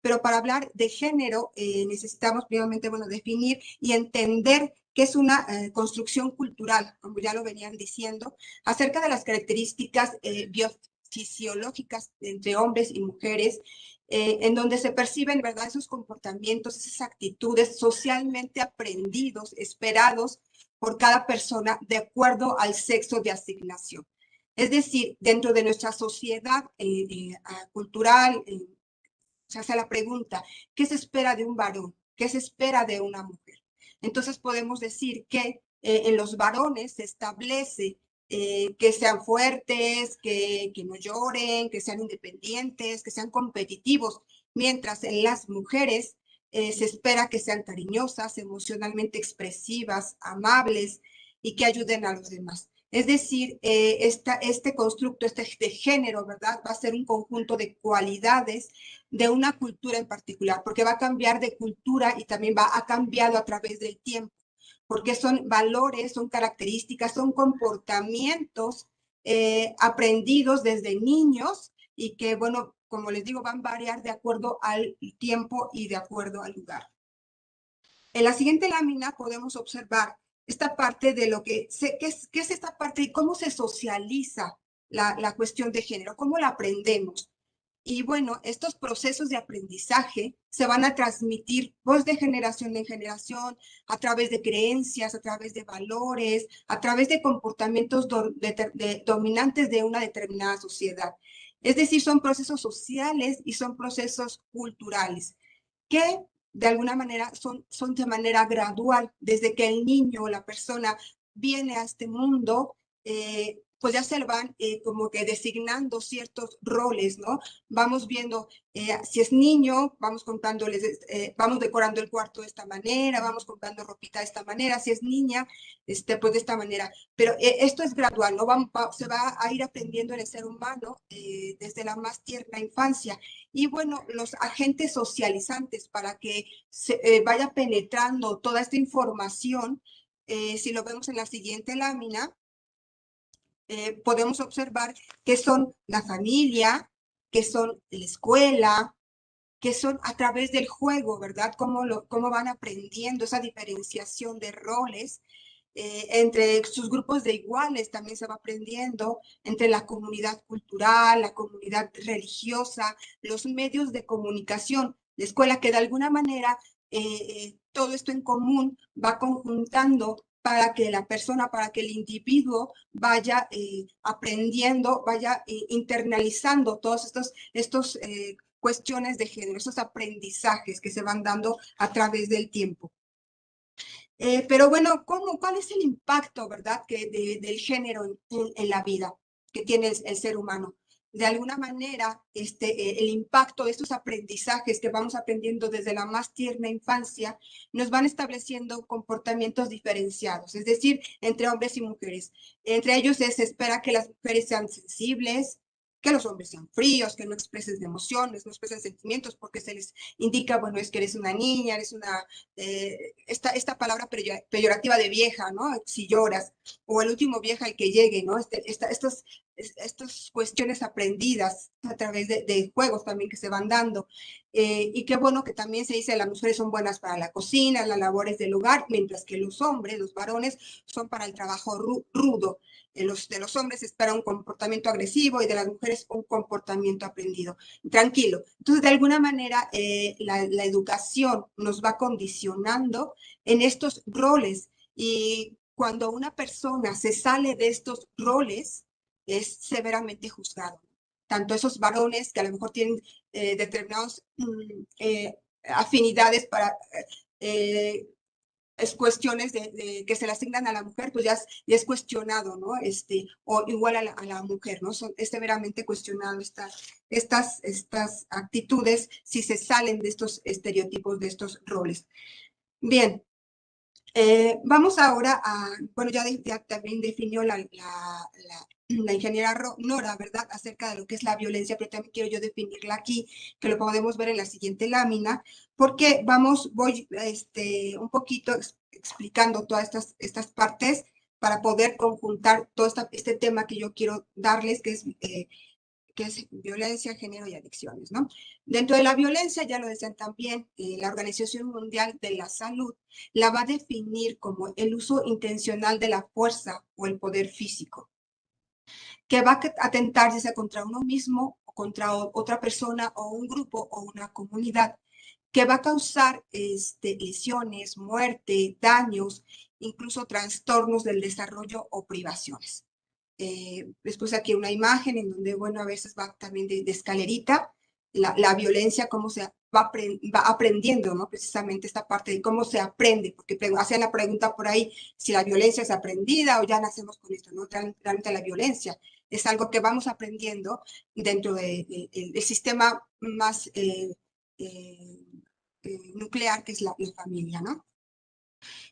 Pero para hablar de género necesitamos primeramente, bueno, definir y entender qué es una construcción cultural, como ya lo venían diciendo, acerca de las características biofisiológicas entre hombres y mujeres, en donde se perciben, ¿verdad?, esos comportamientos, esas actitudes socialmente aprendidos, esperados por cada persona de acuerdo al sexo de asignación. Es decir, dentro de nuestra sociedad cultural, se hace la pregunta, ¿qué se espera de un varón? ¿Qué se espera de una mujer? Entonces podemos decir que en los varones se establece que sean fuertes, que no lloren, que sean independientes, que sean competitivos, mientras en las mujeres se espera que sean cariñosas, emocionalmente expresivas, amables y que ayuden a los demás. Es decir, este constructo, de género, ¿verdad? Va a ser un conjunto de cualidades de una cultura en particular, porque va a cambiar de cultura y también ha cambiado a través del tiempo, porque son valores, son características, son comportamientos aprendidos desde niños y que, bueno, como les digo, van a variar de acuerdo al tiempo y de acuerdo al lugar. En la siguiente lámina podemos observar esta parte de lo que, ¿qué es esta parte y cómo se socializa la cuestión de género? ¿Cómo la aprendemos? Y bueno, estos procesos de aprendizaje se van a transmitir pues de generación en generación a través de creencias, a través de valores, a través de comportamientos dominantes de una determinada sociedad. Es decir, son procesos sociales y son procesos culturales que de alguna manera son de manera gradual, desde que el niño o la persona viene a este mundo, pues ya se van como que designando ciertos roles, ¿no? Vamos viendo, si es niño, vamos contándoles, vamos decorando el cuarto de esta manera, vamos comprando ropita de esta manera, si es niña, pues de esta manera. Pero esto es gradual, ¿no? Se va a ir aprendiendo en el ser humano desde la más tierna infancia. Y bueno, los agentes socializantes para que se vaya penetrando toda esta información, si lo vemos en la siguiente lámina, podemos observar que son la familia, que son la escuela, que son a través del juego, ¿verdad? Cómo van aprendiendo esa diferenciación de roles. Entre sus grupos de iguales también se va aprendiendo, entre la comunidad cultural, la comunidad religiosa, los medios de comunicación, la escuela, que de alguna manera todo esto en común va conjuntando para que la persona, para que el individuo vaya aprendiendo, vaya internalizando todos estos cuestiones de género, esos aprendizajes que se van dando a través del tiempo. Pero bueno, ¿cuál es el impacto, verdad, del género en la vida que tiene el ser humano? De alguna manera, el impacto de estos aprendizajes que vamos aprendiendo desde la más tierna infancia nos van estableciendo comportamientos diferenciados, es decir, entre hombres y mujeres. Entre ellos se espera que las mujeres sean sensibles, que los hombres sean fríos, que no expresen emociones, no expresen sentimientos, porque se les indica, bueno, es que eres una niña, eres una, esta palabra peyorativa de vieja, ¿no? Si lloras, o el último vieja el que llegue, ¿no? Estas cuestiones aprendidas a través de juegos también que se van dando. Y qué bueno que también se dice las mujeres son buenas para la cocina, las labores del hogar, mientras que los hombres, los varones, son para el trabajo rudo. De los hombres se espera un comportamiento agresivo y de las mujeres un comportamiento aprendido. Tranquilo. Entonces, de alguna manera, la educación nos va condicionando en estos roles y cuando una persona se sale de estos roles, es severamente juzgado. Tanto esos varones que a lo mejor tienen determinadas afinidades para es cuestiones que se le asignan a la mujer, pues ya es cuestionado, ¿no? O igual a la mujer, ¿no? Es severamente cuestionado estas actitudes si se salen de estos estereotipos, de estos roles. Bien, Vamos ahora a, bueno, ya también definió la ingeniera Nora, ¿verdad? Acerca de lo que es la violencia, pero también quiero yo definirla aquí, que lo podemos ver en la siguiente lámina, porque voy un poquito explicando todas estas partes para poder conjuntar todo este tema que yo quiero darles, que es violencia, género y adicciones, ¿no? Dentro de la violencia, ya lo decían también, la Organización Mundial de la Salud la va a definir como el uso intencional de la fuerza o el poder físico, que va a atentar ya sea contra uno mismo, o contra otra persona, o un grupo, o una comunidad, que va a causar lesiones, muerte, daños, incluso trastornos del desarrollo o privaciones. Después aquí una imagen en donde, bueno, a veces va también de escalerita, la violencia, cómo se va aprendiendo, ¿no? Precisamente esta parte de cómo se aprende, porque hacían la pregunta por ahí si la violencia es aprendida o ya nacemos con esto, ¿no? Realmente la violencia es algo que vamos aprendiendo dentro del sistema más nuclear, que es la familia, ¿no?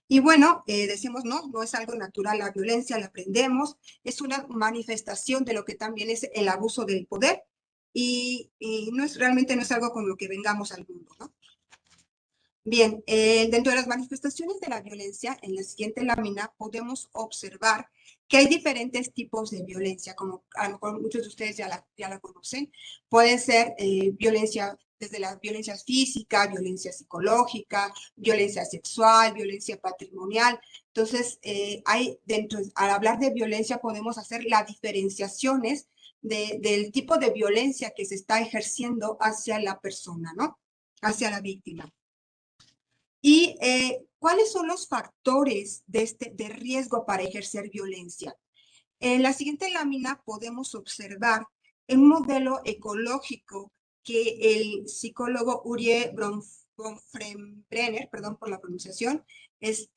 Y bueno, decimos, no es algo natural la violencia, la aprendemos, es una manifestación de lo que también es el abuso del poder y realmente no es algo con lo que vengamos al mundo, ¿no? Bien, dentro de las manifestaciones de la violencia, en la siguiente lámina podemos observar que hay diferentes tipos de violencia, como a lo mejor muchos de ustedes ya la conocen. Pueden ser violencia, desde la violencia física, violencia psicológica, violencia sexual, violencia patrimonial. Entonces, al hablar de violencia podemos hacer las diferenciaciones del tipo de violencia que se está ejerciendo hacia la persona, ¿no? Hacia la víctima. ¿Y cuáles son los factores de riesgo para ejercer violencia? En la siguiente lámina podemos observar un modelo ecológico que el psicólogo Urie Bronfenbrenner, perdón por la pronunciación, es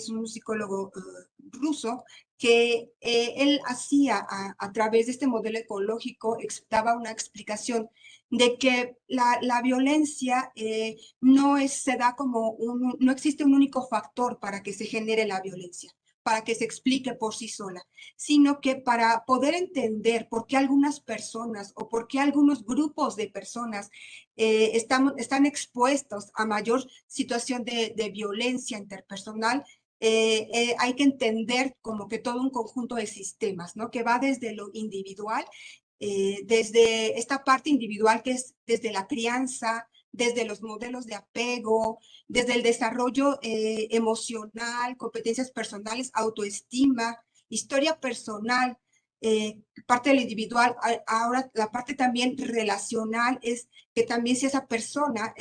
un psicólogo ruso, que él hacía a través de este modelo ecológico, daba una explicación de que la violencia se da como no existe un único factor para que se genere la violencia, para que se explique por sí sola, sino que para poder entender por qué algunas personas o por qué algunos grupos de personas están expuestos a mayor situación de violencia interpersonal, hay que entender como que todo un conjunto de sistemas, ¿no? Que va desde lo individual, desde esta parte individual que es desde la crianza, desde los modelos de apego, desde el desarrollo emocional, competencias personales, autoestima, historia personal, parte del individual. Ahora la parte también relacional es que también si esa persona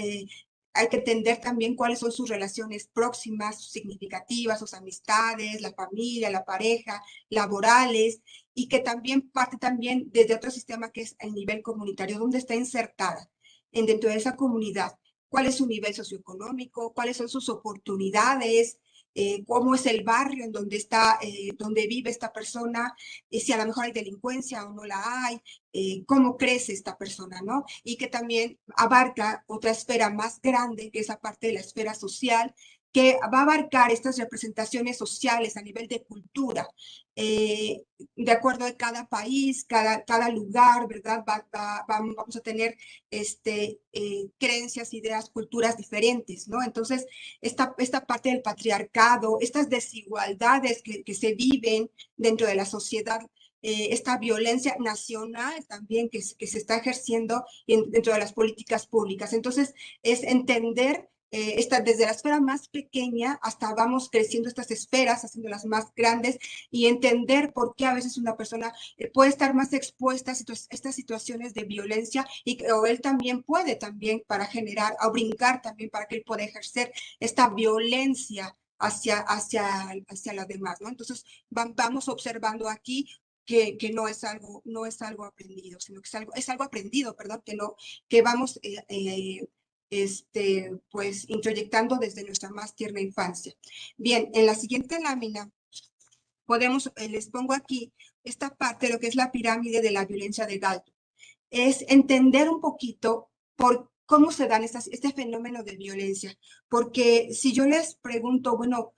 hay que entender también cuáles son sus relaciones próximas, sus significativas, sus amistades, la familia, la pareja, laborales, y que también parte también desde otro sistema que es el nivel comunitario, donde está insertada dentro de esa comunidad. ¿Cuál es su nivel socioeconómico? ¿Cuáles son sus oportunidades? ¿Cómo es el barrio en donde vive esta persona? Si a lo mejor hay delincuencia o no la hay. ¿Cómo crece esta persona, no? Y que también abarca otra esfera más grande, que es la parte de la esfera social, que va a abarcar estas representaciones sociales a nivel de cultura, de acuerdo a cada país, cada lugar, ¿verdad? Vamos a tener creencias, ideas, culturas diferentes, ¿no? Entonces, esta parte del patriarcado, estas desigualdades que se viven dentro de la sociedad, esta violencia nacional también que se está ejerciendo dentro de las políticas públicas. Entonces, es entender desde la esfera más pequeña hasta vamos creciendo estas esferas, haciéndolas más grandes y entender por qué a veces una persona puede estar más expuesta a estas situaciones de violencia o él también puede también para generar o brincar también para que él pueda ejercer esta violencia hacia las demás, ¿no? Entonces vamos observando aquí que no es algo aprendido, sino que es algo aprendido, perdón, que vamos pues introyectando desde nuestra más tierna infancia. Bien, en la siguiente lámina les pongo aquí esta parte de lo que es la pirámide de la violencia de Galton. Es entender un poquito por cómo se dan este fenómeno de violencia. Porque si yo les pregunto, bueno,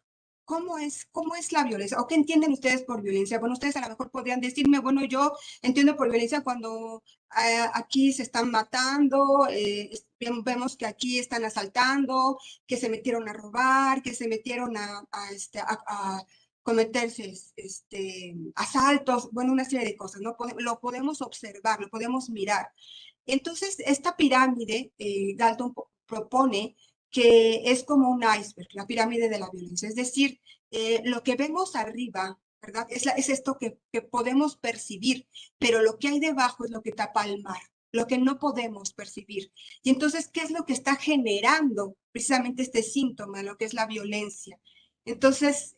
cómo es la violencia o qué entienden ustedes por violencia. Bueno, ustedes a lo mejor podrían decirme, bueno, yo entiendo por violencia cuando aquí se están matando, vemos que aquí están asaltando, que se metieron a robar, que se metieron a cometerse asaltos, bueno, una serie de cosas, ¿no? Lo podemos observar, lo podemos mirar. Entonces, esta pirámide, Galton propone que es como un iceberg, la pirámide de la violencia. Es decir, lo que vemos arriba, ¿verdad? Es esto que podemos percibir, pero lo que hay debajo es lo que tapa el mar, lo que no podemos percibir. Y entonces, ¿qué es lo que está generando precisamente este síntoma, lo que es la violencia? Entonces,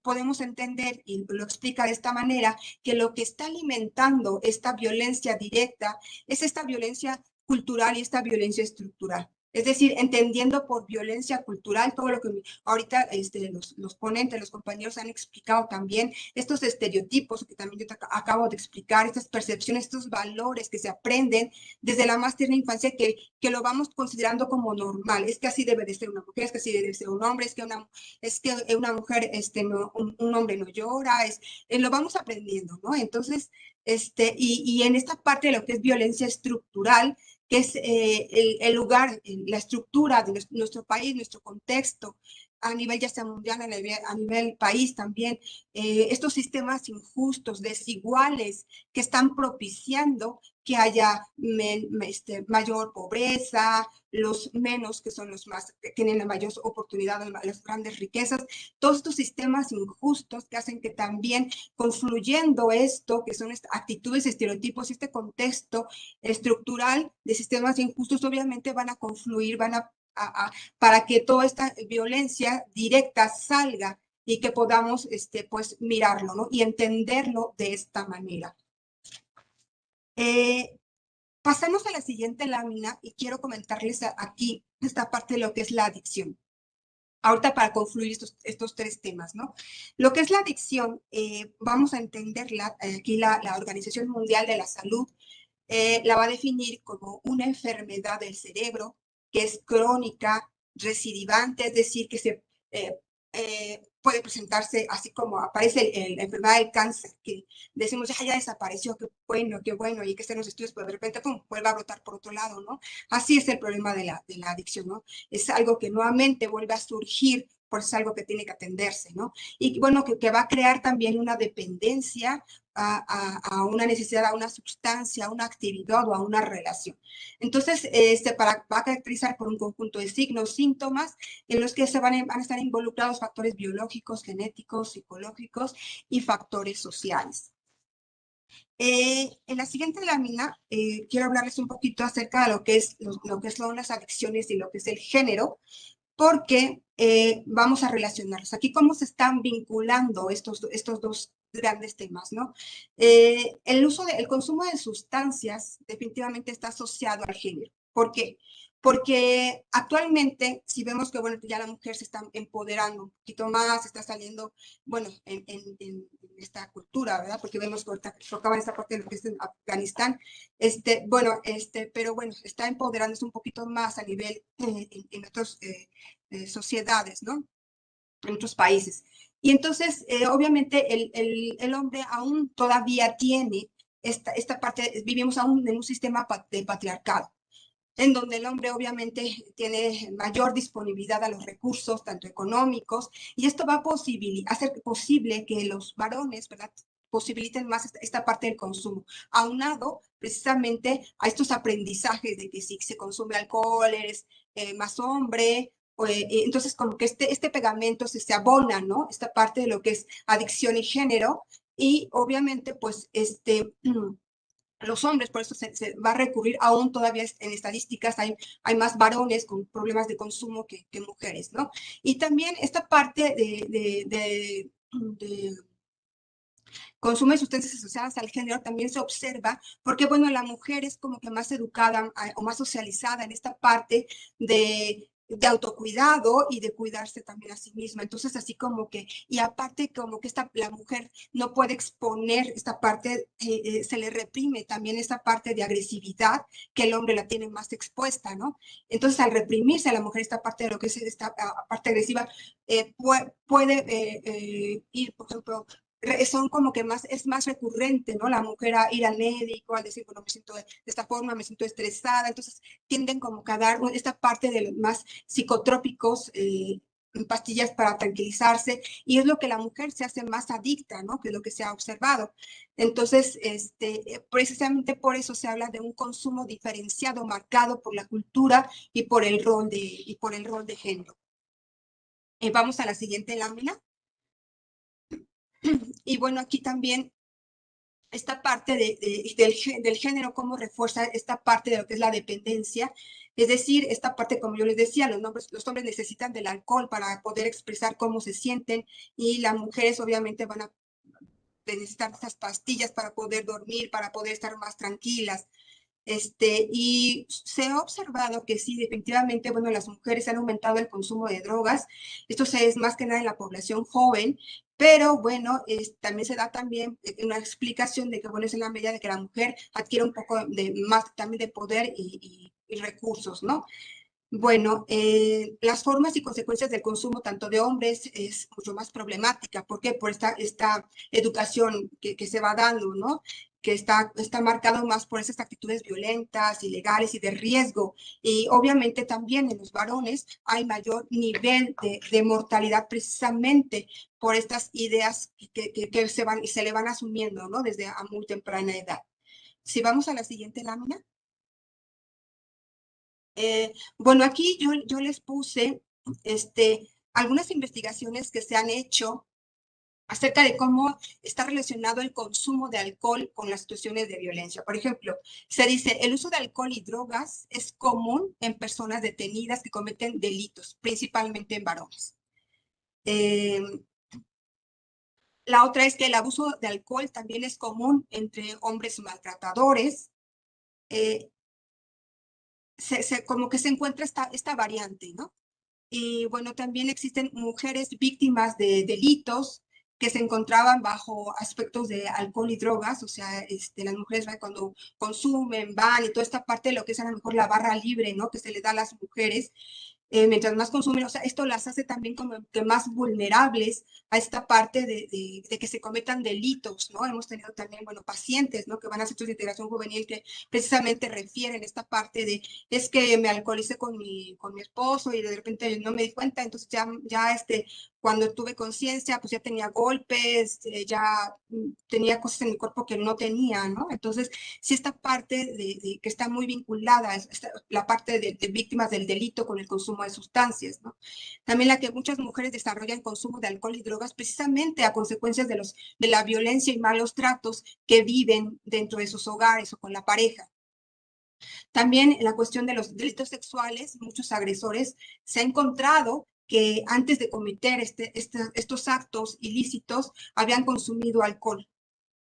podemos entender, y lo explica de esta manera, que lo que está alimentando esta violencia directa es esta violencia cultural y esta violencia estructural. Es decir, entendiendo por violencia cultural todo lo que ahorita los ponentes, los compañeros han explicado también, estos estereotipos que también yo te acabo de explicar, estas percepciones, estos valores que se aprenden desde la más tierna infancia que lo vamos considerando como normal. Es que así debe de ser una mujer, es que así debe de ser un hombre, es que una mujer, un hombre no llora, lo vamos aprendiendo, ¿no? Entonces, y en esta parte de lo que es violencia estructural, que es el lugar, la estructura de nuestro país, nuestro contexto, a nivel ya sea mundial, a nivel país también, estos sistemas injustos, desiguales, que están propiciando que haya mayor pobreza, los menos, que son los más, que tienen la mayor oportunidad, las grandes riquezas, todos estos sistemas injustos que hacen que también confluyendo esto, que son actitudes, estereotipos, este contexto estructural de sistemas injustos, obviamente van a confluir, para que toda esta violencia directa salga y que podamos pues mirarlo, ¿no? Y entenderlo de esta manera. Pasemos a la siguiente lámina y quiero comentarles aquí esta parte de lo que es la adicción. Ahorita para concluir estos tres temas, ¿no? Lo que es la adicción, vamos a entenderla, aquí la Organización Mundial de la Salud la va a definir como una enfermedad del cerebro que es crónica, recidivante, es decir, que se puede presentarse así como aparece la enfermedad del cáncer, que decimos, ya desapareció, qué bueno, y hay que hacer los estudios, pero de repente, pum, vuelve a brotar por otro lado, ¿no? Así es el problema de la adicción, ¿no? Es algo que nuevamente vuelve a surgir, por eso es algo que tiene que atenderse, ¿no? Y bueno, que va a crear también una dependencia a una necesidad, a una sustancia, a una actividad o a una relación. Entonces, va a caracterizar por un conjunto de signos, síntomas, en los que van a estar involucrados factores biológicos, genéticos, psicológicos y factores sociales. En la siguiente lámina quiero hablarles un poquito acerca de lo que son las adicciones y lo que es el género, porque vamos a relacionarlos. Aquí cómo se están vinculando estos dos grandes temas, ¿no? El consumo de sustancias definitivamente está asociado al género. ¿Por qué? Porque actualmente, si vemos que, bueno, ya la mujer se está empoderando un poquito más, está saliendo, bueno, en esta cultura, ¿verdad? Porque vemos que ahorita tocaba esta parte de lo que es en Afganistán, pero bueno, está empoderándose un poquito más a nivel en otras sociedades, ¿no? En otros países. Y entonces, obviamente, el hombre aún todavía tiene esta parte, vivimos aún en un sistema de patriarcado, en donde el hombre obviamente tiene mayor disponibilidad a los recursos, tanto económicos, y esto va a hacer posible que los varones, ¿verdad?, posibiliten más esta parte del consumo, aunado precisamente a estos aprendizajes de que si se consume alcohol eres más hombre, entonces como que este pegamento se abona, ¿no? Esta parte de lo que es adicción y género, y obviamente pues los hombres, por eso se va a recurrir, aún todavía en estadísticas hay más varones con problemas de consumo que mujeres, ¿no? Y también esta parte de consumo de sustancias asociadas al género también se observa porque, bueno, la mujer es como que más educada o más socializada en esta parte de de autocuidado y de cuidarse también a sí misma. Entonces, así como que, y aparte como que la mujer no puede exponer esta parte, se le reprime también esta parte de agresividad que el hombre la tiene más expuesta, ¿no? Entonces, al reprimirse a la mujer esta parte de lo que es esta parte agresiva, puede ir, por ejemplo, son como que es más recurrente, ¿no? La mujer a ir al médico, a decir, bueno, me siento de esta forma, me siento estresada, entonces tienden como que a dar esta parte de los más psicotrópicos, pastillas para tranquilizarse, y es lo que la mujer se hace más adicta, ¿no? Que es lo que se ha observado. Entonces, precisamente por eso se habla de un consumo diferenciado, marcado por la cultura y por el rol de género. Vamos a la siguiente lámina. Y bueno, aquí también esta parte del género, cómo refuerza esta parte de lo que es la dependencia. Es decir, esta parte, como yo les decía, los hombres necesitan del alcohol para poder expresar cómo se sienten, y las mujeres obviamente van a necesitar estas pastillas para poder dormir, para poder estar más tranquilas. Y se ha observado que sí, definitivamente, bueno, las mujeres han aumentado el consumo de drogas. Esto es más que nada en la población joven, pero bueno, también se da también una explicación de que, bueno, es en la medida de que la mujer adquiere un poco de más también de poder y recursos, ¿no? Bueno, las formas y consecuencias del consumo tanto de hombres es mucho más problemática. ¿Por qué? Por esta educación que se va dando, ¿no? Que está marcado más por esas actitudes violentas, ilegales y de riesgo. Y obviamente también en los varones hay mayor nivel de mortalidad precisamente por estas ideas que se le van asumiendo, ¿no? Desde a muy temprana edad. Si vamos a la siguiente lámina. Bueno, aquí yo les puse algunas investigaciones que se han hecho acerca de cómo está relacionado el consumo de alcohol con las situaciones de violencia. Por ejemplo, se dice, el uso de alcohol y drogas es común en personas detenidas que cometen delitos, principalmente en varones. La otra es que el abuso de alcohol también es común entre hombres maltratadores. Como que se encuentra esta variante, ¿no? Y bueno, también existen mujeres víctimas de delitos que se encontraban bajo aspectos de alcohol y drogas, o sea, las mujeres cuando consumen, van y toda esta parte de lo que es a lo mejor la barra libre, ¿no? Que se le da a las mujeres, mientras más consumen, o sea, esto las hace también como que más vulnerables a esta parte de que se cometan delitos, ¿no? Hemos tenido también, bueno, pacientes, ¿no? Que van a centros de integración juvenil que precisamente refieren esta parte de, es que me alcoholicé con mi esposo y de repente no me di cuenta, entonces ya cuando tuve conciencia, pues ya tenía golpes, ya tenía cosas en mi cuerpo que no tenía, ¿no? Entonces, sí, esta parte de que está muy vinculada, la parte de víctimas del delito con el consumo de sustancias, ¿no? También la que muchas mujeres desarrollan consumo de alcohol y drogas precisamente a consecuencias de la violencia y malos tratos que viven dentro de sus hogares o con la pareja. También en la cuestión de los delitos sexuales, muchos agresores se ha encontrado que antes de cometer estos actos ilícitos habían consumido alcohol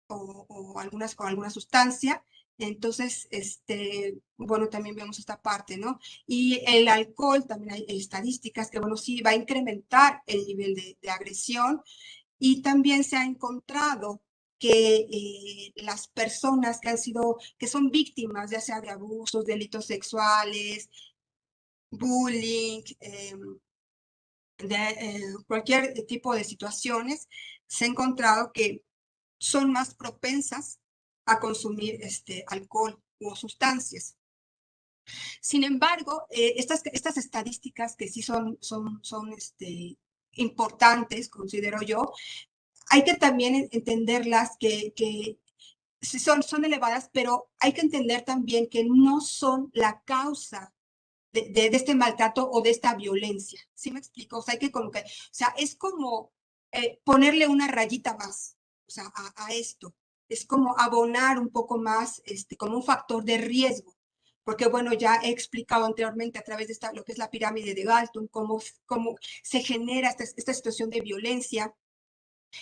o alguna sustancia. Entonces, bueno, también vemos esta parte, ¿no? Y el alcohol, también hay estadísticas que, bueno, sí va a incrementar el nivel de agresión, y también se ha encontrado que las personas que son víctimas, ya sea de abusos, delitos sexuales, bullying, cualquier tipo de situaciones, se ha encontrado que son más propensas a consumir alcohol u sustancias. Sin embargo, estas estadísticas que sí son importantes, considero yo, hay que también entenderlas que sí son elevadas, pero hay que entender también que no son la causa de este maltrato o de esta violencia. ¿Sí me explico? O sea, es como ponerle una rayita más, o sea, a esto. Es como abonar un poco más, como un factor de riesgo. Porque, bueno, ya he explicado anteriormente a través de lo que es la pirámide de Galton, cómo se genera esta situación de violencia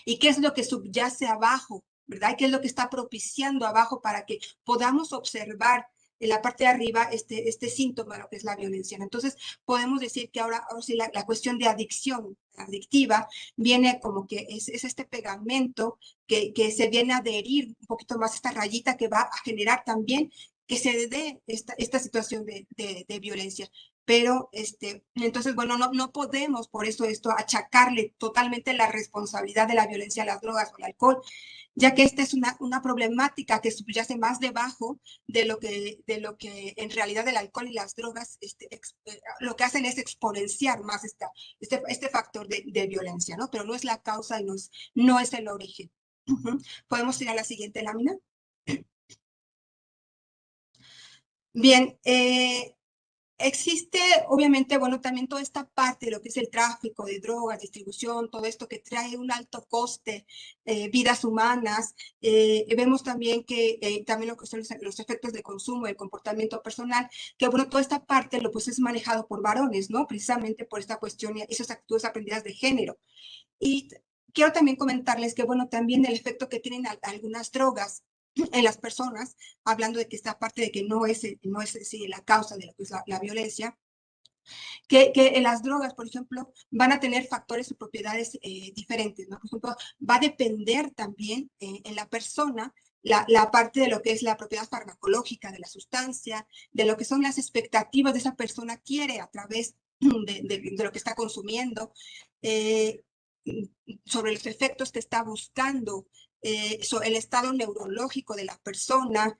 y qué es lo que subyace abajo, ¿verdad? ¿Qué es lo que está propiciando abajo para que podamos observar en la parte de arriba este síntoma, lo que es la violencia, ¿no? Entonces, podemos decir que ahora sí la cuestión de adicción, adictiva, viene como que es este pegamento que se viene a adherir un poquito más esta rayita que va a generar también que se dé esta situación de violencia. Pero, entonces, bueno, no podemos por eso achacarle totalmente la responsabilidad de la violencia a las drogas o al alcohol, ya que esta es una problemática que subyace más debajo de lo que en realidad el alcohol y las drogas lo que hacen es exponenciar más este factor de violencia, ¿no? Pero no es la causa y no es el origen. ¿Podemos ir a la siguiente lámina? Bien, existe, obviamente, bueno, también toda esta parte de lo que es el tráfico de drogas, distribución, todo esto que trae un alto coste, vidas humanas. Vemos también que también lo que son los efectos de consumo, el comportamiento personal, que bueno, toda esta parte pues es manejado por varones, ¿no? Precisamente por esta cuestión y esas actitudes aprendidas de género. Y quiero también comentarles que, bueno, también el efecto que tienen algunas drogas en las personas, hablando de que esta parte de que no es sí, la causa de lo que es la violencia, que las drogas, por ejemplo, van a tener factores y propiedades diferentes, ¿no? Por ejemplo, va a depender también en la persona la parte de lo que es la propiedad farmacológica de la sustancia, de lo que son las expectativas de esa persona quiere a través de lo que está consumiendo, sobre los efectos que está buscando, sobre el estado neurológico de la persona,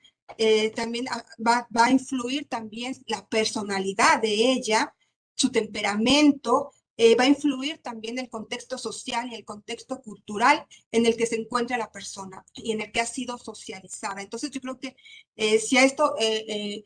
también va a influir también la personalidad de ella, su temperamento, va a influir también el contexto social y el contexto cultural en el que se encuentra la persona y en el que ha sido socializada. Entonces yo creo que si a esto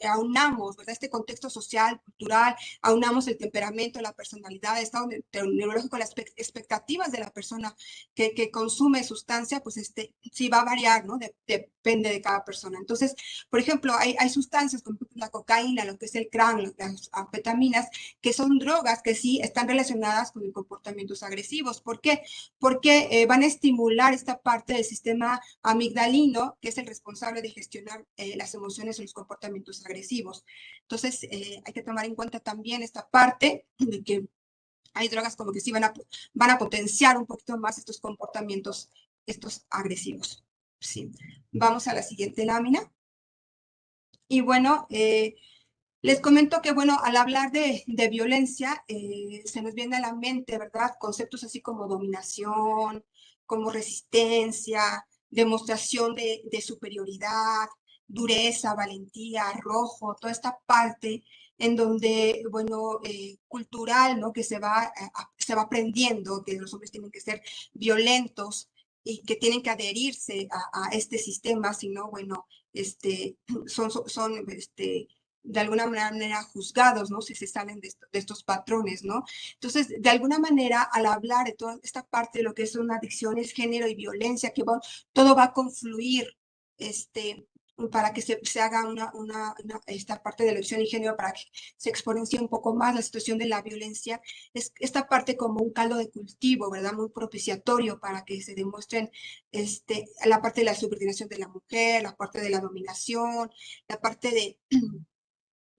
aunamos, ¿verdad? Este contexto social, cultural, aunamos el temperamento, la personalidad, el estado neurológico, las expectativas de la persona que consume sustancia, pues sí va a variar, ¿no? Depende de cada persona. Entonces, por ejemplo, hay sustancias como la cocaína, lo que es el crack, las anfetaminas, que son drogas que sí están relacionadas con comportamientos agresivos. ¿Por qué? Porque van a estimular esta parte del sistema amigdalino, que es el responsable de gestionar las emociones y los comportamientos agresivos. Entonces, hay que tomar en cuenta también esta parte de que hay drogas como que sí van a potenciar un poquito más estos comportamientos, estos agresivos. Sí. Vamos a la siguiente lámina. Y bueno, les comento que, bueno, al hablar de violencia, se nos viene a la mente, ¿verdad? Conceptos así como dominación, como resistencia, demostración de superioridad, dureza, valentía, arrojo, toda esta parte en donde, bueno, cultural, ¿no? Que se va aprendiendo que los hombres tienen que ser violentos y que tienen que adherirse a este sistema, si no, bueno, son de alguna manera juzgados, ¿no? Si se salen de estos patrones, ¿no? Entonces, de alguna manera, al hablar de toda esta parte de lo que son adicciones, género y violencia, que todo va a confluir, para que se haga esta parte de elección y género, para que se exponencie un poco más la situación de la violencia, es esta parte como un caldo de cultivo, ¿verdad? Muy propiciatorio para que se demuestren la parte de la subordinación de la mujer, la parte de la dominación, la parte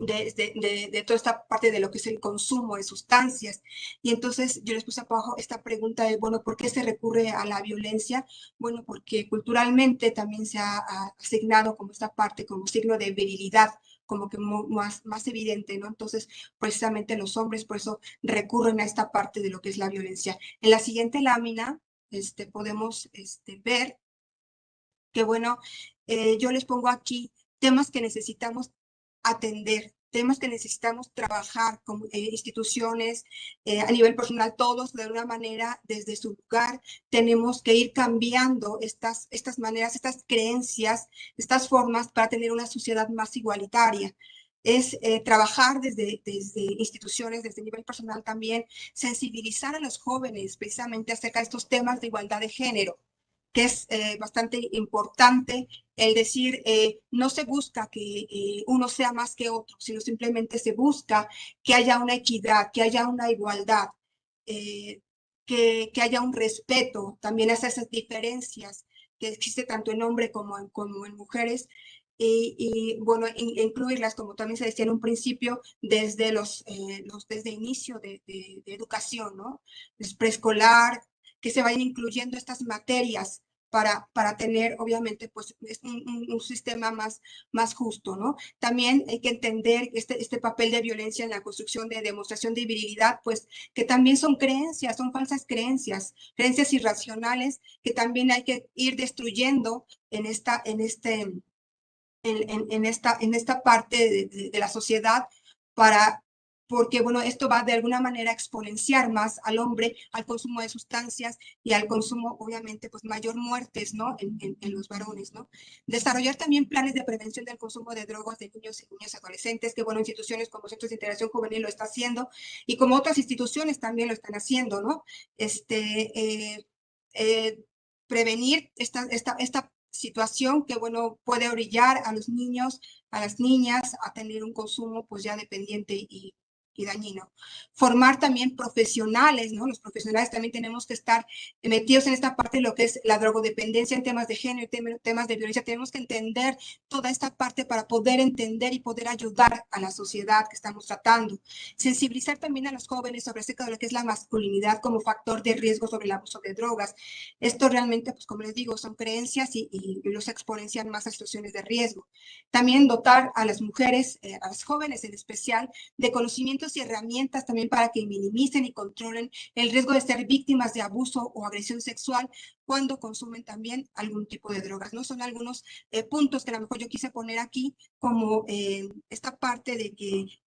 de toda esta parte de lo que es el consumo de sustancias. Y entonces yo les puse abajo esta pregunta de, bueno, ¿por qué se recurre a la violencia? Bueno, porque culturalmente también se ha asignado como esta parte, como signo de virilidad, como que más evidente, ¿no? Entonces, precisamente los hombres por eso recurren a esta parte de lo que es la violencia. En la siguiente lámina podemos ver que, bueno, yo les pongo aquí temas que necesitamos atender, temas que necesitamos trabajar como instituciones, a nivel personal, todos de alguna manera, desde su lugar, tenemos que ir cambiando estas maneras, estas creencias, estas formas para tener una sociedad más igualitaria. Es trabajar desde instituciones, desde nivel personal también, sensibilizar a los jóvenes precisamente acerca de estos temas de igualdad de género, que es bastante importante el decir, no se busca que uno sea más que otro, sino simplemente se busca que haya una equidad, que haya una igualdad, que haya un respeto también a esas diferencias que existe tanto en hombres como en mujeres, bueno, incluirlas, como también se decía en un principio, desde desde inicio de educación, ¿no? Desde preescolar, que se vayan incluyendo estas materias para tener, obviamente, pues un sistema más justo, ¿no? También hay que entender este papel de violencia en la construcción de demostración de virilidad, pues que también son creencias, son falsas creencias, creencias irracionales que también hay que ir destruyendo en esta parte de la sociedad porque, bueno, esto va de alguna manera a exponenciar más al hombre, al consumo de sustancias y al consumo, obviamente, pues mayor muertes, ¿no? En los varones, ¿no? Desarrollar también planes de prevención del consumo de drogas de niños y niñas adolescentes, que, bueno, instituciones como Centros de Integración Juvenil lo está haciendo y como otras instituciones también lo están haciendo, ¿no? Prevenir esta situación que, bueno, puede orillar a los niños, a las niñas a tener un consumo pues ya dependiente y dañino. Formar también profesionales, ¿no? Los profesionales también tenemos que estar metidos en esta parte de lo que es la drogodependencia en temas de género, temas de violencia. Tenemos que entender toda esta parte para poder entender y poder ayudar a la sociedad que estamos tratando. Sensibilizar también a los jóvenes sobre acerca de lo que es la masculinidad como factor de riesgo sobre el abuso de drogas. Esto realmente, pues como les digo, son creencias y los exponencian más a situaciones de riesgo. También dotar a las mujeres, a las jóvenes en especial, de conocimientos y herramientas también para que minimicen y controlen el riesgo de ser víctimas de abuso o agresión sexual cuando consumen también algún tipo de drogas, ¿no? Son algunos puntos que a lo mejor yo quise poner aquí como esta parte de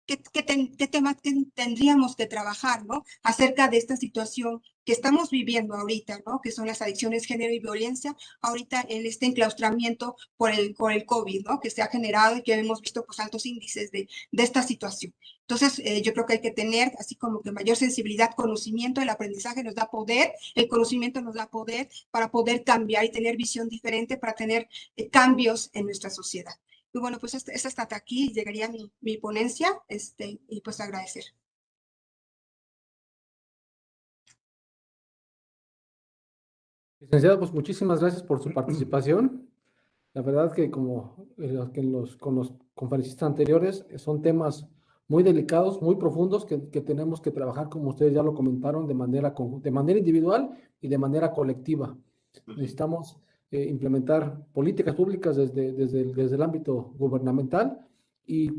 ¿qué temas tendríamos que trabajar, ¿no? Acerca de esta situación que estamos viviendo ahorita, ¿no? Que son las adicciones, género y violencia, ahorita en este enclaustramiento por el COVID, ¿no? Que se ha generado y que hemos visto pues altos índices de esta situación. Entonces, yo creo que hay que tener así como que mayor sensibilidad, conocimiento, el aprendizaje nos da poder, el conocimiento nos da poder para poder cambiar y tener visión diferente, para tener cambios en nuestra sociedad. Y bueno, pues hasta aquí llegaría mi ponencia, y pues agradecer. Licenciado, pues muchísimas gracias por su participación. La verdad que como con los conferencistas anteriores, son temas muy delicados, muy profundos que tenemos que trabajar, como ustedes ya lo comentaron, de manera individual y de manera colectiva. Necesitamos implementar políticas públicas desde el ámbito gubernamental y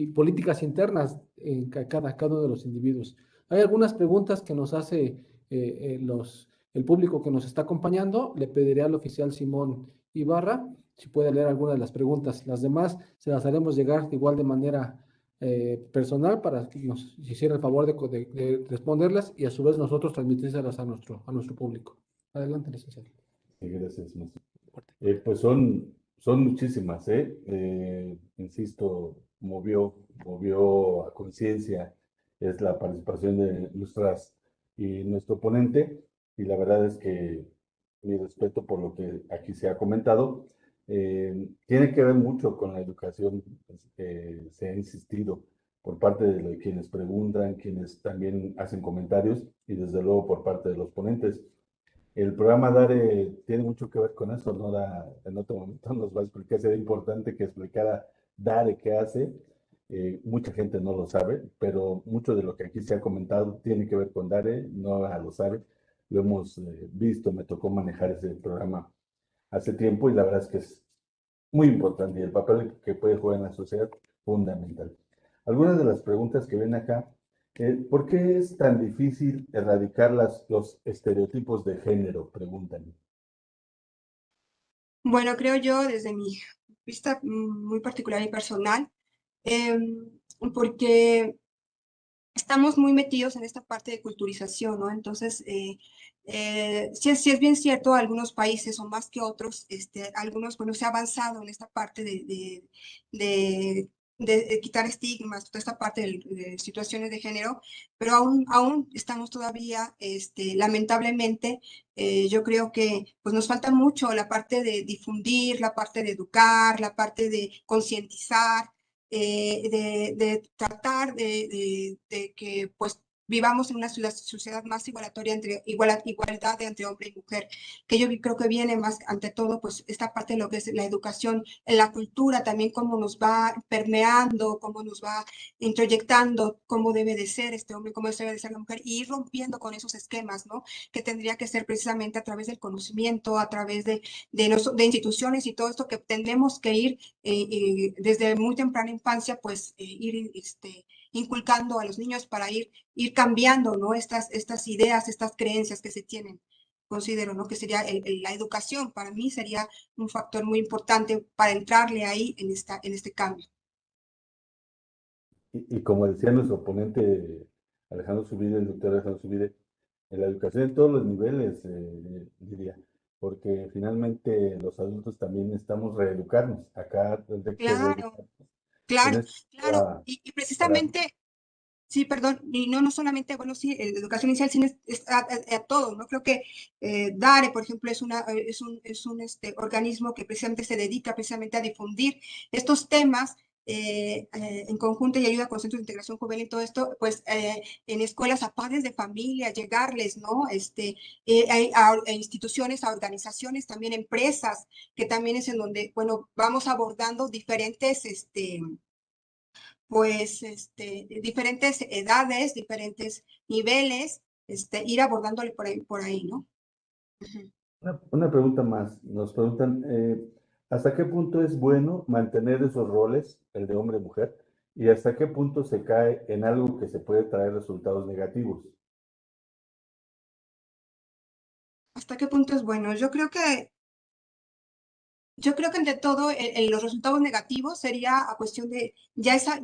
políticas internas en cada uno de los individuos. Hay algunas preguntas que nos hace el público que nos está acompañando. Le pediré al oficial Simón Ibarra si puede leer alguna de las preguntas. Las demás se las haremos llegar igual de manera personal para que nos hiciera el favor de responderlas y a su vez nosotros transmitírselas a nuestro público. Adelante, licenciado. Sí, gracias, maestro. Pues son muchísimas, insisto, movió a conciencia, es la participación de nuestras y nuestro ponente, y la verdad es que mi respeto por lo que aquí se ha comentado, tiene que ver mucho con la educación, que se ha insistido por parte de quienes preguntan, quienes también hacen comentarios, y desde luego por parte de los ponentes. El programa DARE tiene mucho que ver con eso, Nora en otro momento nos va a explicar, sería importante que explicara DARE qué hace. Mucha gente no lo sabe, pero mucho de lo que aquí se ha comentado tiene que ver con DARE, Nora lo sabe, lo hemos visto, me tocó manejar ese programa hace tiempo y la verdad es que es muy importante y el papel que puede jugar en la sociedad fundamental. Algunas de las preguntas que ven acá, ¿por qué es tan difícil erradicar los estereotipos de género? Preguntan. Bueno, creo yo, desde mi vista muy particular y personal, porque estamos muy metidos en esta parte de culturización, ¿no? Entonces, sí es bien cierto, algunos países o más que otros, algunos, bueno, se ha avanzado en esta parte de quitar estigmas, toda esta parte de situaciones de género, pero aún estamos todavía, lamentablemente, yo creo que pues nos falta mucho la parte de difundir, la parte de educar, la parte de concientizar, de tratar de que pues vivamos en una sociedad más igualatoria, igualdad entre hombre y mujer, que yo creo que viene más, ante todo, pues esta parte de lo que es la educación, en la cultura también, cómo nos va permeando, cómo nos va introyectando, cómo debe de ser este hombre, cómo debe de ser la mujer, y ir rompiendo con esos esquemas, ¿no? Que tendría que ser precisamente a través del conocimiento, a través de instituciones y todo esto que tendremos que ir desde muy temprana infancia, pues ir inculcando a los niños para ir cambiando, ¿no? Estas ideas, estas creencias que se tienen. Considero, ¿no? Que sería la educación, para mí sería un factor muy importante para entrarle ahí en este cambio. Y como decía nuestro ponente Alejandro Zubide, el doctor Alejandro Zubide, en la educación en todos los niveles, diría, porque finalmente los adultos también necesitamos reeducarnos. Acá tendré que Claro, reeducarnos en claro, esto claro. Y para precisamente, sí, perdón, y no solamente, bueno, sí, educación inicial, sino es a todo, ¿no? Creo que DARE, por ejemplo, es un organismo que precisamente se dedica precisamente a difundir estos temas en conjunto y ayuda con centros de integración juvenil y todo esto, pues en escuelas a padres de familia, llegarles, ¿no? A instituciones, a organizaciones, también empresas, que también es en donde, bueno, vamos abordando diferentes, pues, diferentes edades, diferentes niveles, ir abordándole por ahí, ¿no? Ujú. una pregunta más. Nos preguntan, ¿hasta qué punto es bueno mantener esos roles, el de hombre y mujer? ¿Y hasta qué punto se cae en algo que se puede traer resultados negativos? ¿Hasta qué punto es bueno? Yo creo que ante todo en los resultados negativos sería a cuestión de esa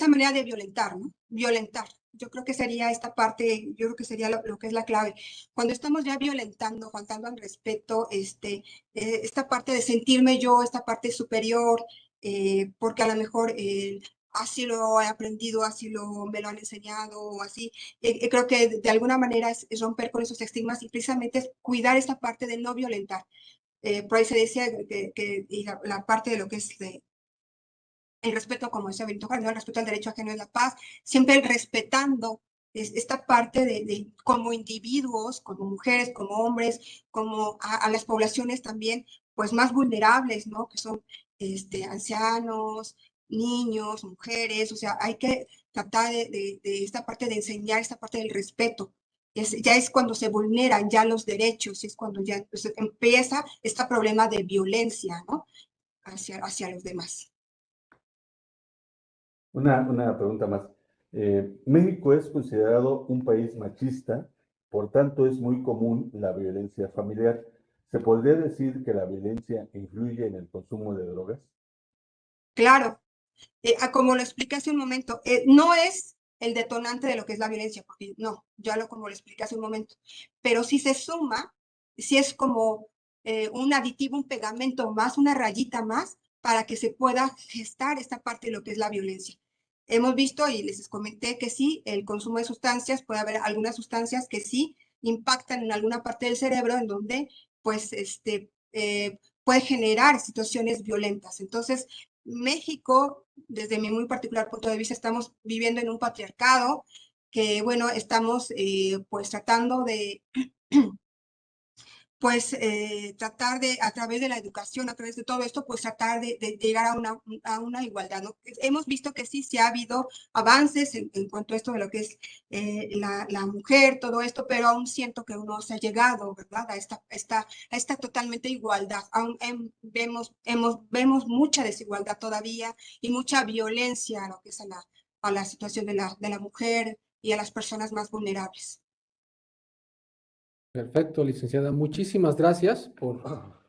manera de violentar, ¿no? Violentar. Yo creo que sería esta parte, yo creo que sería lo que es la clave. Cuando estamos ya violentando, faltando al respeto, esta parte de sentirme yo, esta parte superior, porque a lo mejor así lo he aprendido, me lo han enseñado, o así. Creo que de alguna manera es romper con esos estigmas y precisamente es cuidar esta parte de no violentar. Por ahí se decía y la parte de lo que es el respeto, como decía Benito Juárez, ¿no? El respeto al derecho ajeno es la paz, siempre respetando esta parte como individuos, como mujeres, como hombres, como a las poblaciones también, pues más vulnerables, ¿no? Que son ancianos, niños, mujeres, o sea, hay que tratar de esta parte de enseñar, esta parte del respeto. Ya es cuando se vulneran ya los derechos, es cuando ya pues, empieza este problema de violencia, ¿no? Hacia los demás. Una pregunta más. México es considerado un país machista, por tanto es muy común la violencia familiar. ¿Se podría decir que la violencia influye en el consumo de drogas? Claro, como lo expliqué hace un momento, no es el detonante de lo que es la violencia, porque no, como lo expliqué hace un momento, pero si se suma, si es como un aditivo, un pegamento más, una rayita más, para que se pueda gestar esta parte de lo que es la violencia. Hemos visto y les comenté que sí, el consumo de sustancias, puede haber algunas sustancias que sí impactan en alguna parte del cerebro en donde, pues, puede generar situaciones violentas. Entonces, México, desde mi muy particular punto de vista, estamos viviendo en un patriarcado que, bueno, estamos pues tratando de, pues tratar de, a través de la educación, a través de todo esto, pues tratar de llegar a una igualdad, ¿no? Hemos visto que sí, sí ha habido avances en cuanto a esto de lo que es la mujer, todo esto, pero aún siento que no se ha llegado, ¿verdad? A esta totalmente igualdad. Aún vemos mucha desigualdad todavía y mucha violencia a lo que es a la situación de la mujer y a las personas más vulnerables. Perfecto, licenciada. Muchísimas gracias por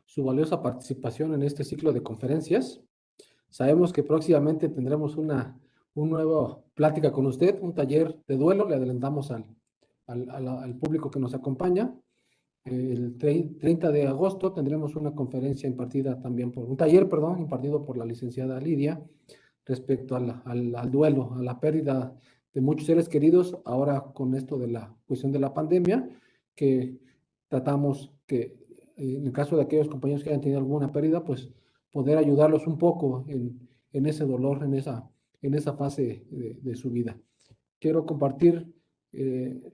su valiosa participación en este ciclo de conferencias. Sabemos que próximamente tendremos una nueva plática con usted, un taller de duelo. Le adelantamos al público que nos acompaña. El 30 de agosto tendremos una conferencia impartida también un taller, perdón, impartido por la licenciada Lidia respecto al duelo, a la pérdida de muchos seres queridos, ahora con esto de la cuestión de la pandemia, que tratamos que en el caso de aquellos compañeros que hayan tenido alguna pérdida, pues poder ayudarlos un poco en ese dolor, en esa fase de su vida. Quiero compartir,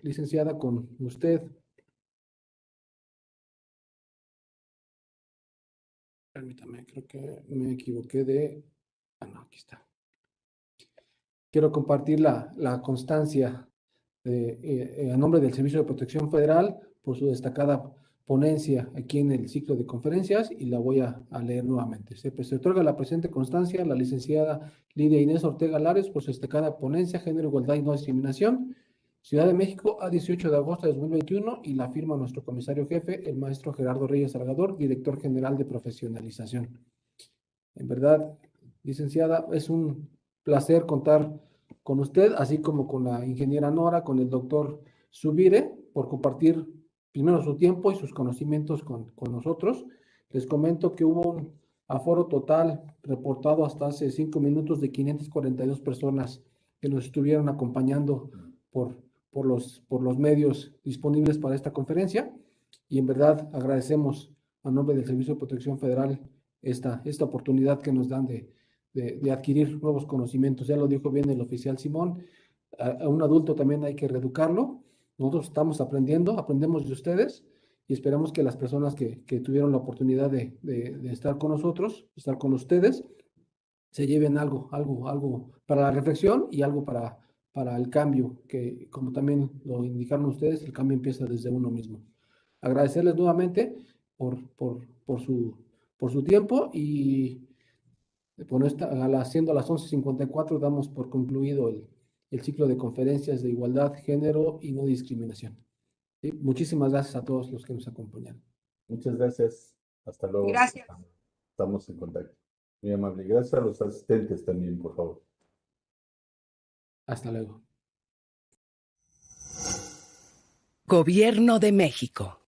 licenciada, con usted. Permítame, creo que me equivoqué de... Ah, no, aquí está. Quiero compartir la constancia a nombre del Servicio de Protección Federal por su destacada ponencia aquí en el ciclo de conferencias y la voy a leer nuevamente. Se otorga la presente constancia a la licenciada Lidia Inés Ortega Lares por su destacada ponencia Género, Igualdad y No Discriminación, Ciudad de México, a 18 de agosto de 2021, y la firma nuestro comisario jefe, el maestro Gerardo Reyes Salgador, director general de profesionalización. En verdad, licenciada, es un placer contar con usted, así como con la ingeniera Nora, con el doctor Zubire, por compartir primero su tiempo y sus conocimientos con nosotros. Les comento que hubo un aforo total reportado hasta hace 5 minutos de 542 personas que nos estuvieron acompañando por los medios disponibles para esta conferencia, y en verdad agradecemos a nombre del Servicio de Protección Federal esta oportunidad que nos dan de adquirir nuevos conocimientos. Ya lo dijo bien el oficial Simón, a un adulto también hay que reeducarlo. Nosotros estamos aprendemos de ustedes, y esperamos que las personas que tuvieron la oportunidad de estar con nosotros, estar con ustedes, se lleven algo para la reflexión y algo para el cambio, que como también lo indicaron ustedes, el cambio empieza desde uno mismo. Agradecerles nuevamente por su tiempo, y siendo las 11:54 damos por concluido el ciclo de conferencias de igualdad, género y no discriminación. ¿Sí? Muchísimas gracias a todos los que nos acompañaron. Muchas gracias. Hasta luego. Gracias. Estamos en contacto. Muy amable. Gracias a los asistentes también, por favor. Hasta luego. Gobierno de México.